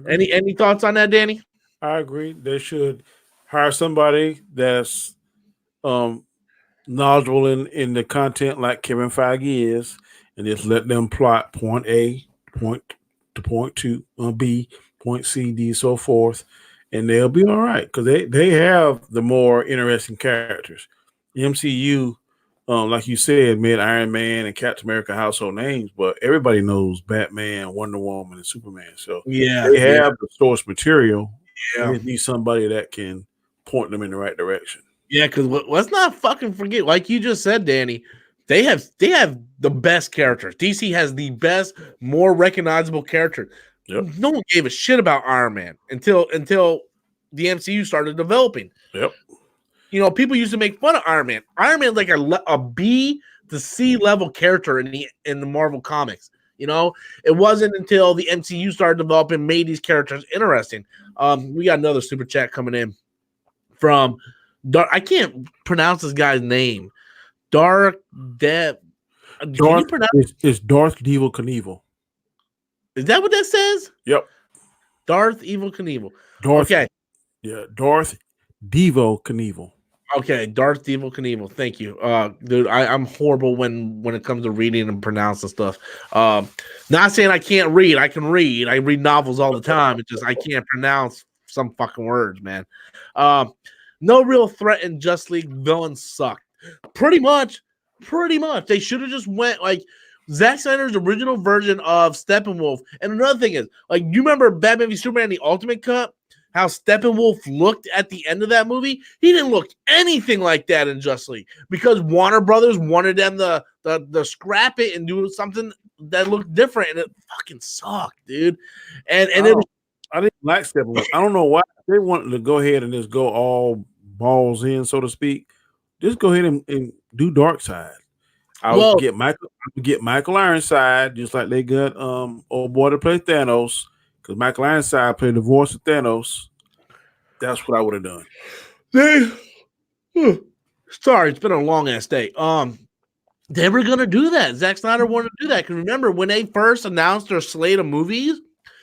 Any thoughts on that, Danny? I agree. They should hire somebody that's knowledgeable in the content like Kevin Feige is, and just let them plot point A, point to point to B, point C, D, so forth, and they'll be all right because they have the more interesting characters. The MCU, like you said, made Iron Man and Captain America household names, but everybody knows Batman, Wonder Woman, and Superman. So yeah, they have the source material. Yeah, they need somebody that can point them in the right direction. Yeah, because let's not fucking forget, like you just said, Danny, they have the best characters. DC has the best, more recognizable characters. Yep. No one gave a shit about Iron Man until the MCU started developing. Yep. People used to make fun of Iron Man. Iron Man's like a B to C level character in the Marvel comics. It wasn't until the MCU started developing, made these characters interesting. We got another super chat coming in from Dark. I can't pronounce this guy's name. Dark Dev. It's Darth Evil Knievel. Is that what that says? Yep. Darth Evil Knievel. Okay. Yeah, Darth Devo Knievel. Okay, Darth Evil Knievel. Thank you, dude. I'm horrible when it comes to reading and pronouncing stuff. Not saying I can't read. I can read. I read novels all the time. It's just I can't pronounce some fucking words, man. No real threat in Justice League. Villains sucked. Pretty much. They should have just went like Zack Snyder's original version of Steppenwolf. And another thing is, like, you remember Batman v Superman, the Ultimate Cut? How Steppenwolf looked at the end of that movie? He didn't look anything like that in Justice League because Warner Brothers wanted them to scrap it and do something that looked different, and it fucking sucked, dude. And I didn't like Steppenwolf. I don't know why they wanted to go ahead and just go all balls in, so to speak. Just go ahead and do Darkseid. I would get Michael Ironside, just like they got old boy to play Thanos. Because Michael Ironside played the voice of Thanos. That's what I would have done. Sorry, it's been a long ass day. They were gonna do that. Zack Snyder wanted to do that. Because remember when they first announced their slate of movies,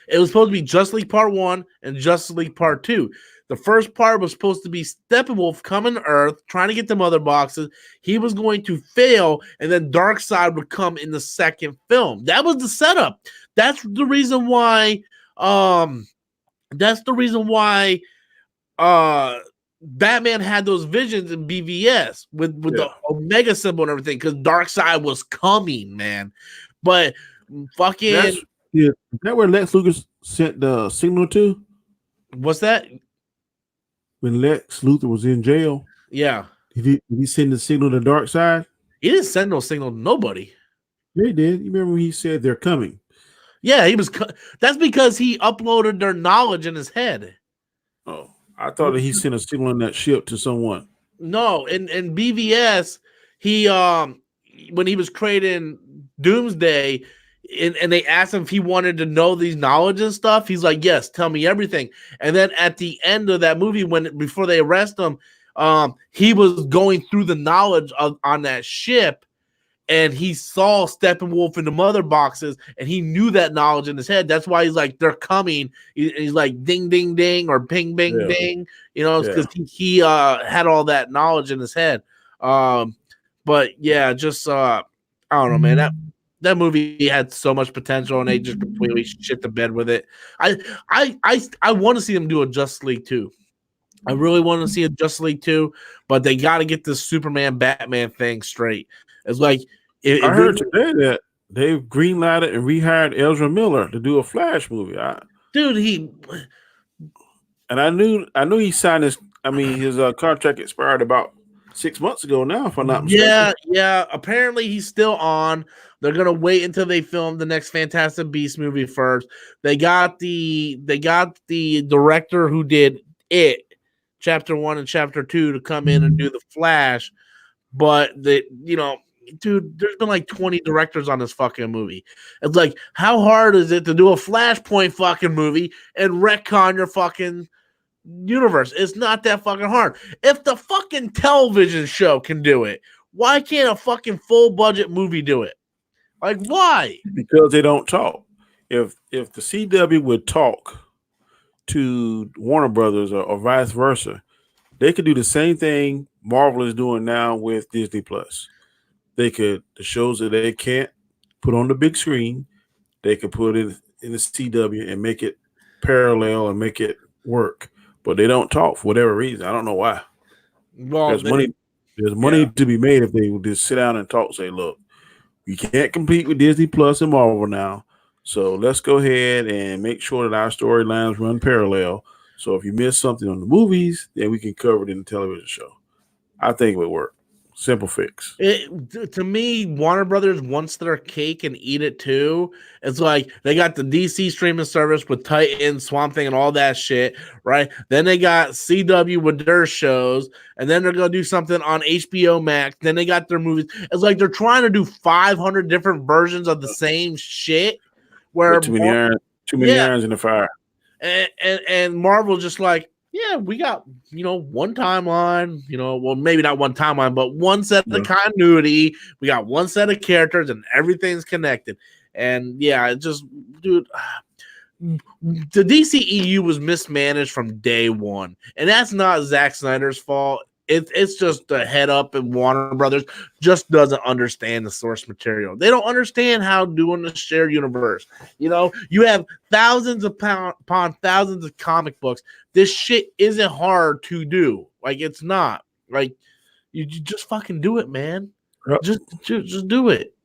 It was supposed to be Justice League Part 1 and Justice League Part 2. The first part was supposed to be Steppenwolf coming to Earth, trying to get the mother boxes. He was going to fail, and then Darkseid would come in the second film. That was the setup. That's the reason why. That's the reason why. Batman had those visions in BVS with the Omega symbol and everything because Darkseid was coming, man. But fucking is that where Lex Luthor sent the signal to? What's that? When Lex Luthor was in jail, yeah, did he send the signal to Darkseid? He didn't send no signal to nobody. Yeah, he did. You remember when he said they're coming? Yeah, he was. That's because he uploaded their knowledge in his head. Oh, I thought that he sent a signal on that ship to someone. No, in BVS, he when he was creating Doomsday, and they asked him if he wanted to know these knowledge and stuff, he's like, yes, tell me everything. And then at the end of that movie, before they arrest him, he was going through the knowledge on that ship, and he saw Steppenwolf in the mother boxes, and he knew that knowledge in his head. That's why he's like, they're coming. He's like, ding, ding, ding, or ping, bing, ding. You know, because he had all that knowledge in his head. But yeah, just I don't know, man. That movie had so much potential, and they just completely shit the bed with it. I want to see them do a Justice League 2. I really want to see a Justice League 2, but they got to get this Superman Batman thing straight. It's like I heard today that they've greenlighted and rehired Ezra Miller to do a Flash movie. I knew he signed his. I mean, his contract expired about 6 months ago now, if I'm not mistaken. Yeah. Apparently, he's still on. They're gonna wait until they film the next Fantastic Beasts movie first. They got the director who did It, Chapter 1 and Chapter 2, to come in and do the Flash, but dude, there's been like 20 directors on this fucking movie. It's like, how hard is it to do a Flashpoint fucking movie and retcon your fucking universe? It's not that fucking hard. If the fucking television show can do it, why can't a fucking full budget movie do it? Like, why? Because they don't talk. If the CW would talk to Warner Brothers or vice versa, they could do the same thing Marvel is doing now with Disney Plus. They could, the shows that they can't put on the big screen, they could put it in the CW and make it parallel and make it work. But they don't talk for whatever reason. I don't know why. Well, there's money to be made if they would just sit down and talk. Say, look, we can't compete with Disney Plus and Marvel now, so let's go ahead and make sure that our storylines run parallel. So if you miss something on the movies, then we can cover it in the television show. I think it would work. Simple fix. To me, Warner Brothers wants their cake and eat it too. It's like they got the DC streaming service with Titan, Swamp Thing, and all that shit, right? Then they got CW with their shows, and then they're gonna do something on HBO Max. Then they got their movies. It's like they're trying to do 500 different versions of the same shit. Where too many irons in the fire. And Marvel just like, yeah, we got, one timeline, well, maybe not one timeline, but one set of continuity. We got one set of characters and everything's connected. And yeah, it just, dude, the DCEU was mismanaged from day one. And that's not Zack Snyder's fault. It's just the head up and Warner Brothers just doesn't understand the source material. They don't understand how doing a shared universe. You have thousands upon thousands of comic books. This shit isn't hard to do. Like, it's not. Like, you just fucking do it, man. Yep. Just do it.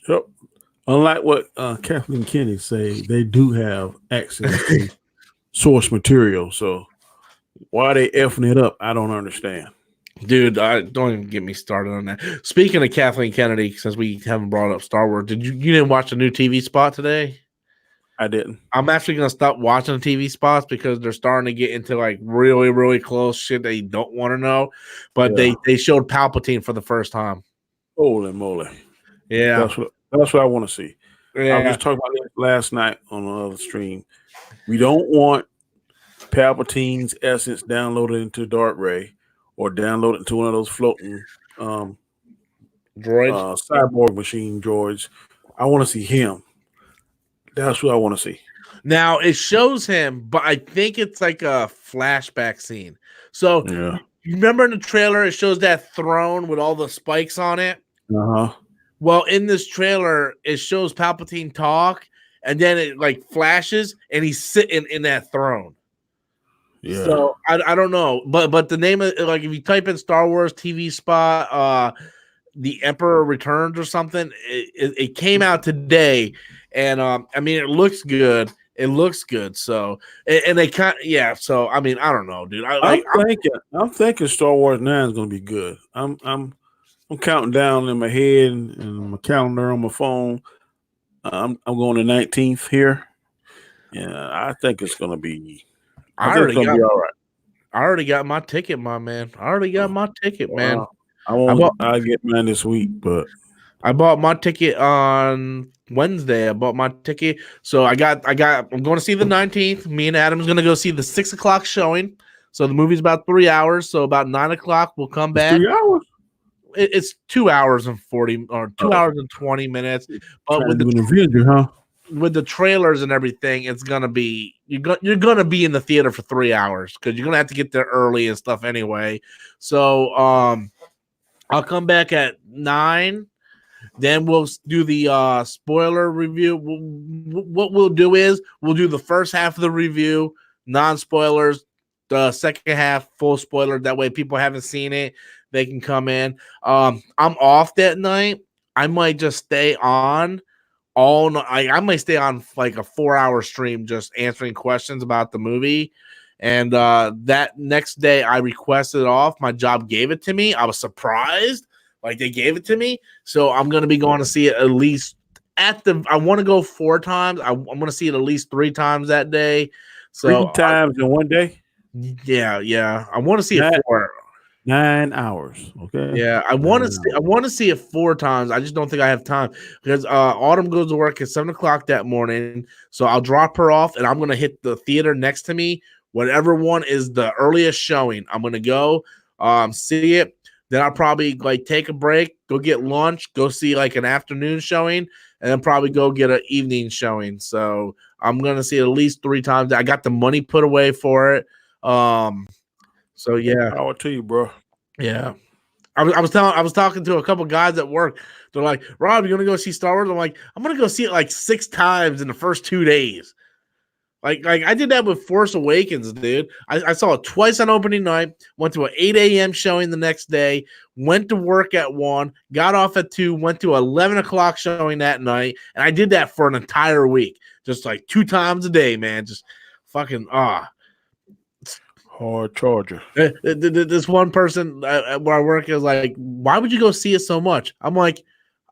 Yep. Unlike what Kathleen Kennedy say, they do have access to source material. So why are they effing it up? I don't understand. Dude, don't even get me started on that. Speaking of Kathleen Kennedy, since we haven't brought up Star Wars, you didn't watch the new TV spot today? I didn't. I'm actually going to stop watching TV spots because they're starting to get into like really, really close shit that you don't want to know. But they showed Palpatine for the first time. Holy moly. Yeah. That's what I want to see. Yeah. I was just talking about it last night on another stream. We don't want Palpatine's essence downloaded into Dark Ray or downloaded into one of those floating droids, cyborg machine droids. I want to see him. That's what I want to see. Now it shows him, but I think it's like a flashback scene. So Yeah. you remember in the trailer, it shows that throne with all the spikes on it. Uh-huh. Well, in this trailer, it shows Palpatine talk, and then it like flashes, and he's sitting in that throne. Yeah. So I don't know, but the name of like if you type in Star Wars TV spot, The Emperor Returns or something, it came out today, and I mean it looks good. It looks good. So and they So I mean I don't know, dude. I'm thinking Star Wars 9 is going to be good. I'm counting down in my head and my calendar on my phone. I'm going to 19th here. Yeah, I think it's going to be. I think it's going to be all right. I already got my ticket, my man. I already got my ticket, man. I'll get mine this week, but I bought my ticket on Wednesday. I bought my ticket, so I'm going to see the 19th. Me and Adam's going to go see the 6 o'clock showing. So the movie's about 3 hours. So about 9 o'clock we'll come back. 3 hours. It's 2 hours and 40 or 2 hours and 20 minutes. But with with the trailers and everything, it's gonna be you're gonna be in the theater for 3 hours because you're gonna have to get there early and stuff anyway. So I'll come back at 9. Then we'll do the spoiler review. What we'll do is we'll do the first half of the review, non-spoilers. The second half, full spoiler. That way, people haven't seen it, they can come in. I'm off that night. I might just stay on all night. I might stay on like a 4-hour stream, just answering questions about the movie. And that next day, I requested off. My job gave it to me. I was surprised. Like they gave it to me, so I'm gonna be going to see it at least I want to go 4 times. I'm gonna see it at least 3 times that day. So 3 times in one day. Yeah. I want to see it 4. 9 hours. Okay. Yeah, I want to see it 4 times. I just don't think I have time because Autumn goes to work at 7 o'clock that morning. So I'll drop her off, and I'm gonna hit the theater next to me. Whatever one is the earliest showing, I'm gonna go see it. Then I'll probably like take a break, go get lunch, go see like an afternoon showing, and then probably go get an evening showing. So I'm gonna see it at least 3 times. I got the money put away for it. So yeah. Power to you, bro. Yeah. I was talking to a couple guys at work. They're like, Rob, you gonna go see Star Wars? I'm like, I'm gonna go see it like 6 times in the first 2 days. Like I did that with Force Awakens, dude. I saw it twice on opening night, went to an 8 a.m. showing the next day, went to work at 1, got off at 2, went to 11 o'clock showing that night, and I did that for an entire week. Just like 2 times a day, man. Just fucking hard charger. This one person where I work is like, why would you go see it so much? I'm like,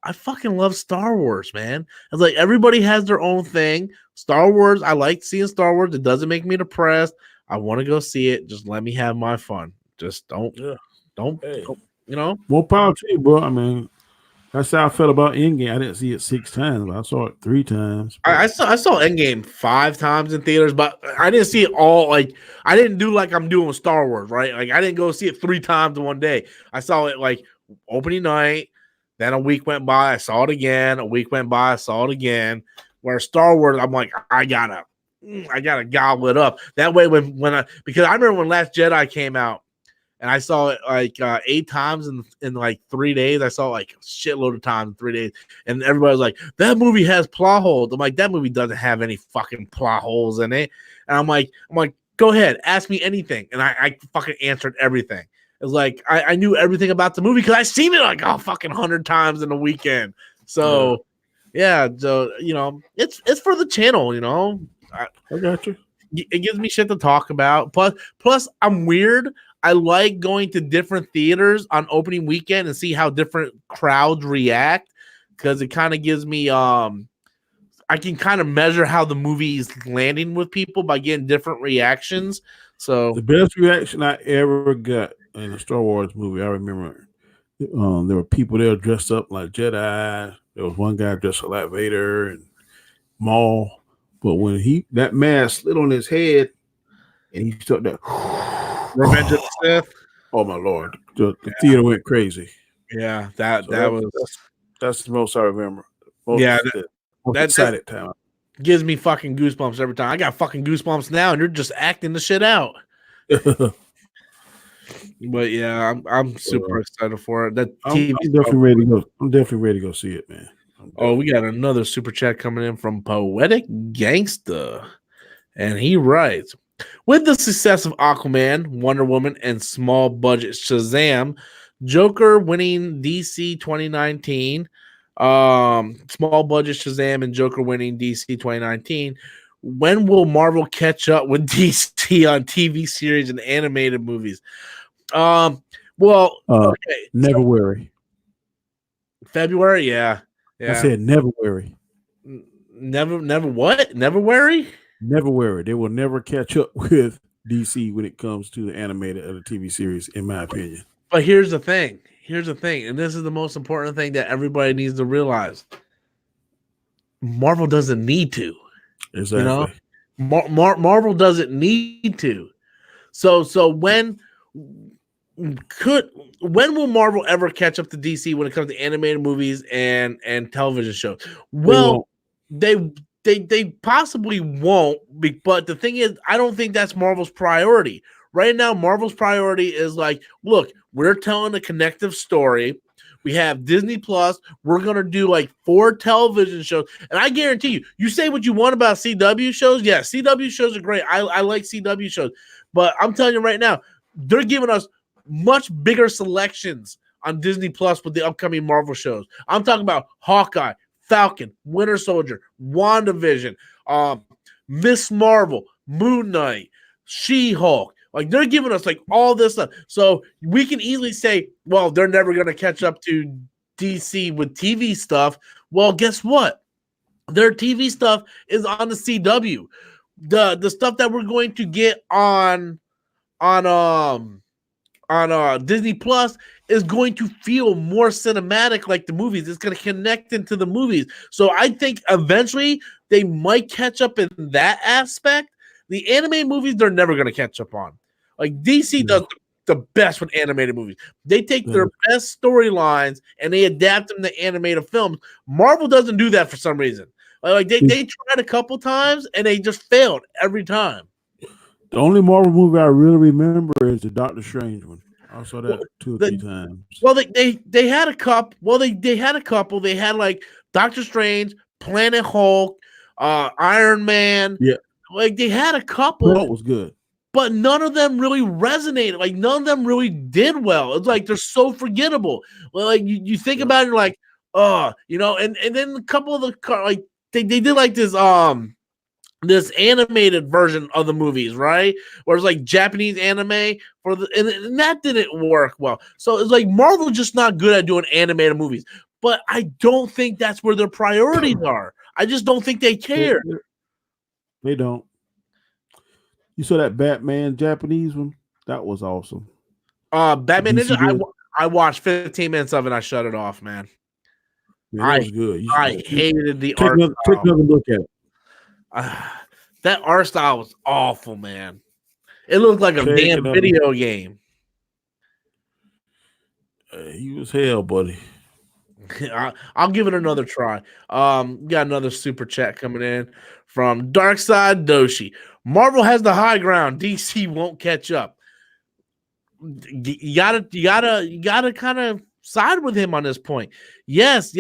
I fucking love Star Wars, man. It's like everybody has their own thing. Star Wars, I like seeing Star Wars. It doesn't make me depressed. I want to go see it. Just let me have my fun. Just don't, you know. More power to you, bro. I mean, that's how I felt about Endgame. I didn't see it 6 times, but I saw it 3 times. I saw Endgame 5 times in theaters, but I didn't see it all. Like I didn't do like I'm doing with Star Wars, right? Like I didn't go see it 3 times in one day. I saw it like opening night. Then a week went by, I saw it again. A week went by, I saw it again. Where Star Wars, I'm like, I gotta gobble it up. That way, because I remember when Last Jedi came out, and I saw it like 8 times in like 3 days. I saw it like a shitload of times in 3 days, and everybody was like, "That movie has plot holes." I'm like, "That movie doesn't have any fucking plot holes in it." And I'm like, "Go ahead, ask me anything," and I fucking answered everything. It's like I knew everything about the movie because I seen it like fucking 100 times in a weekend. So yeah, so you know, it's for the channel, you know. I got you. It gives me shit to talk about. Plus, I'm weird. I like going to different theaters on opening weekend and see how different crowds react because it kind of gives me I can kind of measure how the movie is landing with people by getting different reactions. So the best reaction I ever got in a Star Wars movie, I remember there were people there dressed up like Jedi. There was one guy dressed up like Vader and Maul. But when that mask slid on his head and he took that Revenge of the Sith. Oh my Lord. The theater went crazy. Yeah, that's the most I remember. Most that's excited time. Gives me fucking goosebumps every time. I got fucking goosebumps now, and you're just acting the shit out. But yeah, I'm super excited for it. That TV I'm definitely ready to go. I'm definitely ready to go see it, man. Oh, we got another super chat coming in from Poetic Gangsta. And he writes, with the success of Aquaman, Wonder Woman, and small budget Shazam, Joker winning DC 2019, small budget Shazam and Joker winning DC 2019, when will Marvel catch up with DC on TV series and animated movies? Well, okay. Never worry. February, yeah. I said never worry. Never what? Never worry? Never worry. They will never catch up with DC when it comes to the animated or the TV series, in my opinion. But here's the thing. And this is the most important thing that everybody needs to realize. Marvel doesn't need to. Exactly. You know? Marvel doesn't need to. So when will Marvel ever catch up to DC when it comes to animated movies and television shows? Well, they possibly won't, but the thing is, I don't think that's Marvel's priority. Right now, Marvel's priority is like, look, we're telling a connective story. We have Disney Plus. We're going to do like 4 television shows. And I guarantee you say what you want about CW shows. Yeah, CW shows are great. I like CW shows. But I'm telling you right now, they're giving us much bigger selections on Disney Plus with the upcoming Marvel shows. I'm talking about Hawkeye, Falcon, Winter Soldier, WandaVision, Miss Marvel, Moon Knight, She-Hulk. Like, they're giving us like all this stuff. So we can easily say, well, they're never going to catch up to DC with TV stuff. Well, guess what? Their TV stuff is on the CW. The stuff that we're going to get on Disney Plus is going to feel more cinematic like the movies. It's going to connect into the movies. So I think eventually they might catch up in that aspect. The animated movies, they're never going to catch up on. Like, DC does the best with animated movies. They take their best storylines and they adapt them to animated films. Marvel doesn't do that for some reason. Like they tried a couple times and they just failed every time. The only Marvel movie I really remember is the Doctor Strange one. I saw that 2 or 3 times. Well, they had a couple. Well, they had a couple. They had like Doctor Strange, Planet Hulk, Iron Man. Yeah, like they had a couple. That was good, but none of them really resonated. Like none of them really did well. It's like they're so forgettable. Well, like you think about it, you're like, you know, and then a couple of the like they did like this animated version of the movies, right? Where it's like Japanese anime for and that didn't work well. So it's like Marvel's just not good at doing animated movies. But I don't think that's where their priorities are. I just don't think they care. They don't. You saw that Batman Japanese one? That was awesome. Batman Ninja, I watched 15 minutes of it and I shut it off, man. That was good. I hated the art style. Take another look at it. That art style was awful, man. It looked like a damn video game. He was hell, buddy. I'll give it another try. Got another super chat coming in from Darkside Doshi. Marvel has the high ground. DC won't catch up. You gotta kind of side with him on this point. Yes,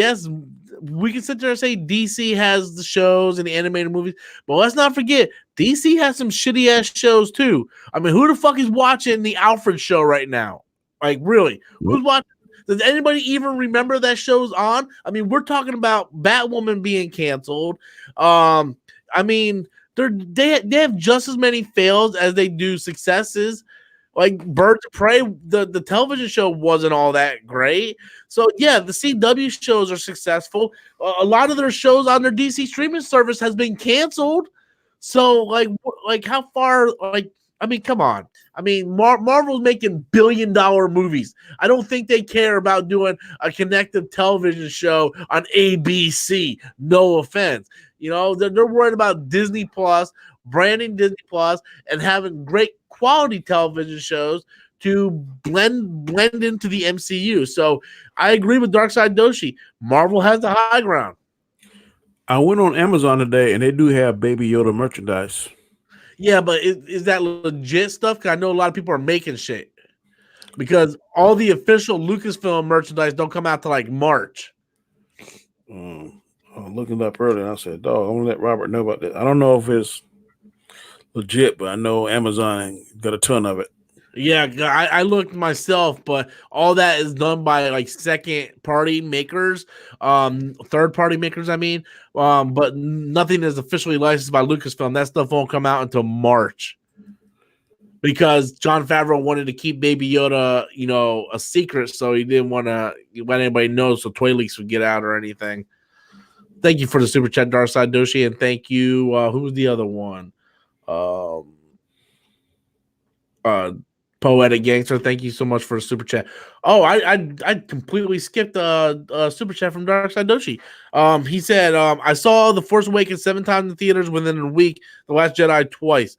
we can sit there and say DC has the shows and the animated movies, but let's not forget DC has some shitty ass shows too. I mean, who the fuck is watching the Alfred show right now? Like, really? Who's watching? Does anybody even remember that show's on? I mean, we're talking about Batwoman being canceled. I mean, they have just as many fails as they do successes. Like Birds of Prey, the television show wasn't all that great. So yeah, the CW shows are successful. A lot of their shows on their DC streaming service has been canceled. So like how far? Like, I mean, come on. I mean, Marvel's making billion-dollar movies. I don't think they care about doing a connected television show on ABC. No offense. You know, they're worried about Disney Plus, branding Disney Plus, and having great quality television shows to blend into the MCU. So I agree with Darkside Doshi. Marvel has the high ground. I went on Amazon today, and they do have Baby Yoda merchandise. Yeah, but is that legit stuff? Because I know a lot of people are making shit. Because all the official Lucasfilm merchandise don't come out to like March. I was looking up earlier, and I said, "Dog, I'm gonna let Robert know about this." I don't know if it's legit, but I know Amazon got a ton of it. Yeah, I looked myself, but all that is done by like second party makers, third party makers. I mean, but nothing is officially licensed by Lucasfilm. That stuff won't come out until March because Jon Favreau wanted to keep Baby Yoda, a secret, so he didn't want to let anybody know, so Toy Leaks would get out or anything. Thank you for the super chat, Darside Doshi, and thank you. Who was the other one? Poetic Gangster, thank you so much for the super chat. Oh, I completely skipped the super chat from Darkside Doshi. He said, I saw The Force Awakens 7 times in theaters within a week, The Last Jedi twice.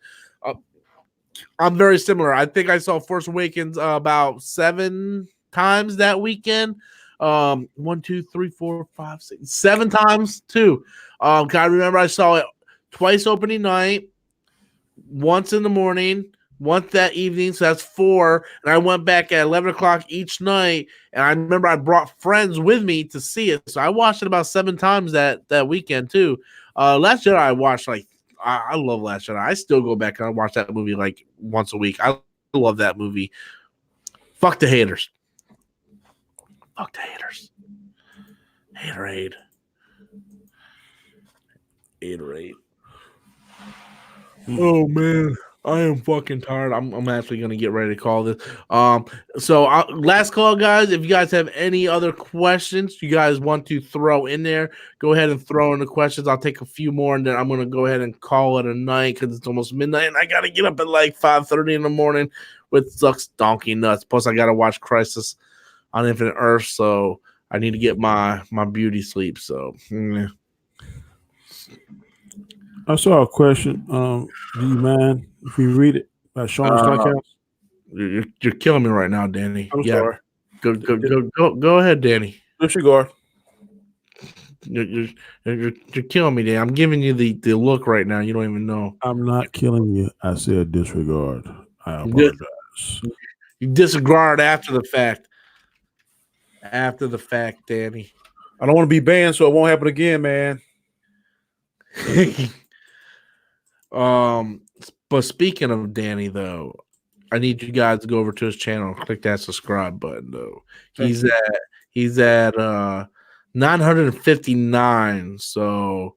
I'm very similar. I think I saw Force Awakens about 7 times that weekend. 1, 2, 3, 4, 5, 6, 7 times too. I remember I saw it twice opening night, once in the morning, once that evening, so that's 4, and I went back at 11 o'clock each night, and I remember I brought friends with me to see it, so I watched it about 7 times that weekend too. Last Jedi I watched I love Last Jedi. I still go back and I watch that movie like once a week. I love that movie. Fuck the haters. Fuck the haters. Haterade. Oh man, I am fucking tired. I'm actually gonna get ready to call this. So last call, guys. If you guys have any other questions you guys want to throw in there, go ahead and throw in the questions. I'll take a few more, and then I'm gonna go ahead and call it a night because it's almost midnight, and I gotta get up at like 5:30 in the morning, which sucks donkey nuts. Plus, I gotta watch Crisis on Infinite Earth, so I need to get my beauty sleep. So. I saw a question. Do you mind if we read it by Sean Stackhouse? You're killing me right now, Danny. I'm sorry. Go ahead, Danny. Disregard. You're killing me, Danny. I'm giving you the look right now. You don't even know. I'm not killing you. I said disregard. I apologize. You disregard after the fact. After the fact, Danny. I don't want to be banned, so it won't happen again, man. But speaking of Danny, though, I need you guys to go over to his channel and click that subscribe button. Though he's at 959, so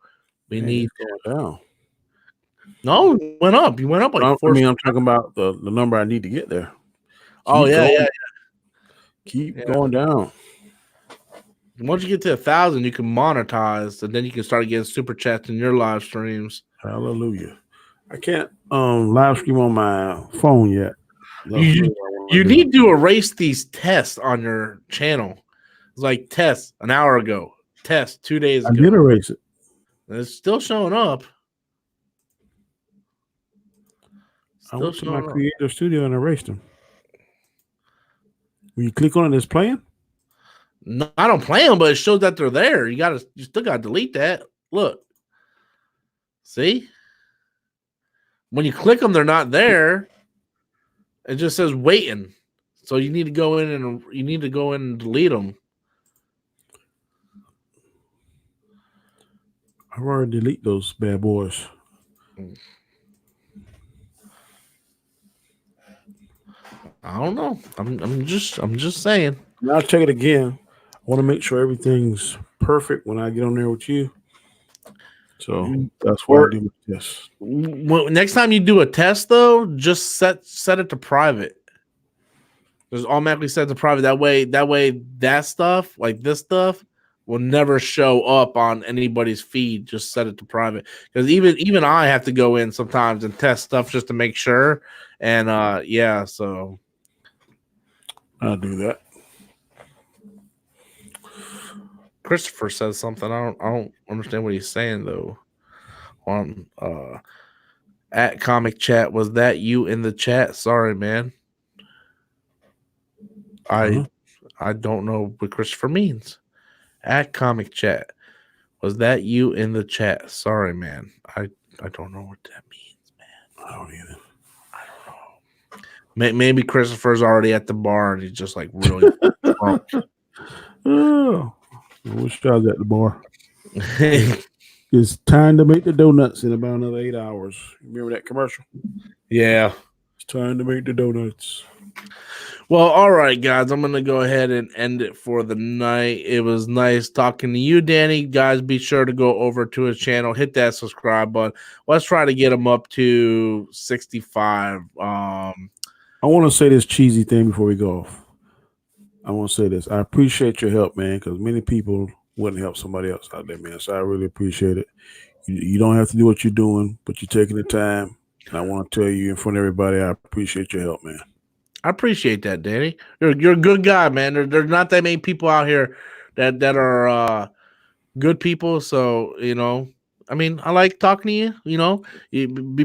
we need going down. No, it went up. You went up like 4. I'm talking about the number I need to get there. Keep going down. Once you get to 1,000, you can monetize, and then you can start getting super chats in your live streams. Hallelujah. I can't live stream on my phone yet. You need to erase these tests on your channel. It's like test an hour ago, test 2 days ago. I did erase it. It's still showing up. I went to my Creator Studio and erased them. When you click on it, it's playing? No, I don't play them, but it shows that they're there. You still gotta delete that. Look. See? When you click them, they're not there. It just says waiting. So you need to go in and delete them. I've already deleted those bad boys. I don't know. I'm just saying. I'll check it again. I want to make sure everything's perfect when I get on there with you. So that's why I do this. Next time you do a test, though, just set it to private. Just automatically set it to private. That way, that stuff, like this stuff, will never show up on anybody's feed. Just set it to private. Because even I have to go in sometimes and test stuff just to make sure. And so I'll do that. Christopher says something. I don't understand what he's saying though. On at Comic Chat, was that you in the chat? Sorry, man. I don't know what Christopher means. At Comic Chat, Was that you in the chat? Sorry, man. I don't know what that means, man. I don't either. Maybe Christopher's already at the bar and he's just like really drunk. Oh, I wish I was at the bar. It's time to make the donuts in about another 8 hours. Remember that commercial? Yeah. It's time to make the donuts. Well, all right, guys. I'm going to go ahead and end it for the night. It was nice talking to you, Danny. Guys, be sure to go over to his channel. Hit that subscribe button. Let's try to get him up to 65. I want to say this cheesy thing before we go off. I want to say this. I appreciate your help, man, because many people wouldn't help somebody else out there, man. So I really appreciate it. You don't have to do what you're doing, but you're taking the time. And I want to tell you in front of everybody, I appreciate your help, man. I appreciate that, Danny. You're a good guy, man. There's not that many people out here that are good people. So, you know, I mean, I like talking to you. You know,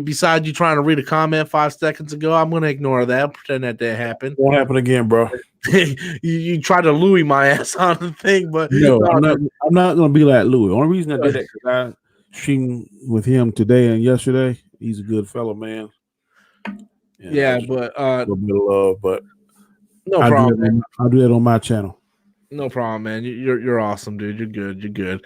besides you trying to read a comment 5 seconds ago, I'm going to ignore that. Pretend that didn't happen. Won't happen again, bro. you tried to Louis my ass on the thing, but no, I'm not going to be like Louis. The only reason I did that because I streamed with him today and yesterday. He's a good fellow, man. Yeah, but a little bit of love, but no problem. I'll do that on my channel. No problem, man. You're awesome, dude. You're good. You're good.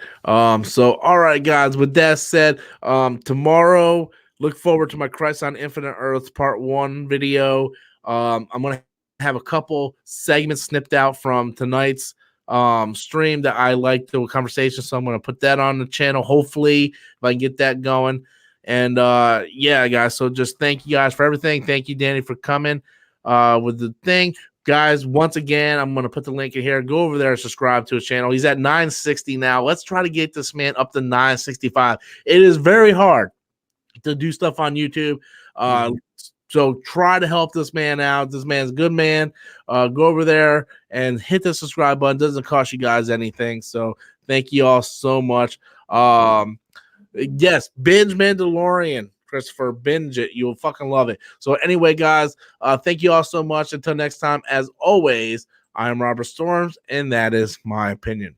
So all right, guys. With that said, tomorrow look forward to my Christ on Infinite Earths Part 1 video. I'm gonna have a couple segments snipped out from tonight's stream that I liked the conversation, so I'm gonna put that on the channel. Hopefully, if I can get that going. And yeah, guys. So just thank you guys for everything. Thank you, Danny, for coming with the thing. Guys, once again, I'm going to put the link in here. Go over there and subscribe to his channel. He's at 960 now. Let's try to get this man up to 965. It is very hard to do stuff on YouTube. So try to help this man out. This man's a good man. Go over there and hit the subscribe button. Doesn't cost you guys anything. So thank you all so much. Yes, binge Mandalorian. Christopher, binge it. You'll fucking love it. So anyway, guys, thank you all so much. Until next time, as always, I am Robert Storms, and that is my opinion.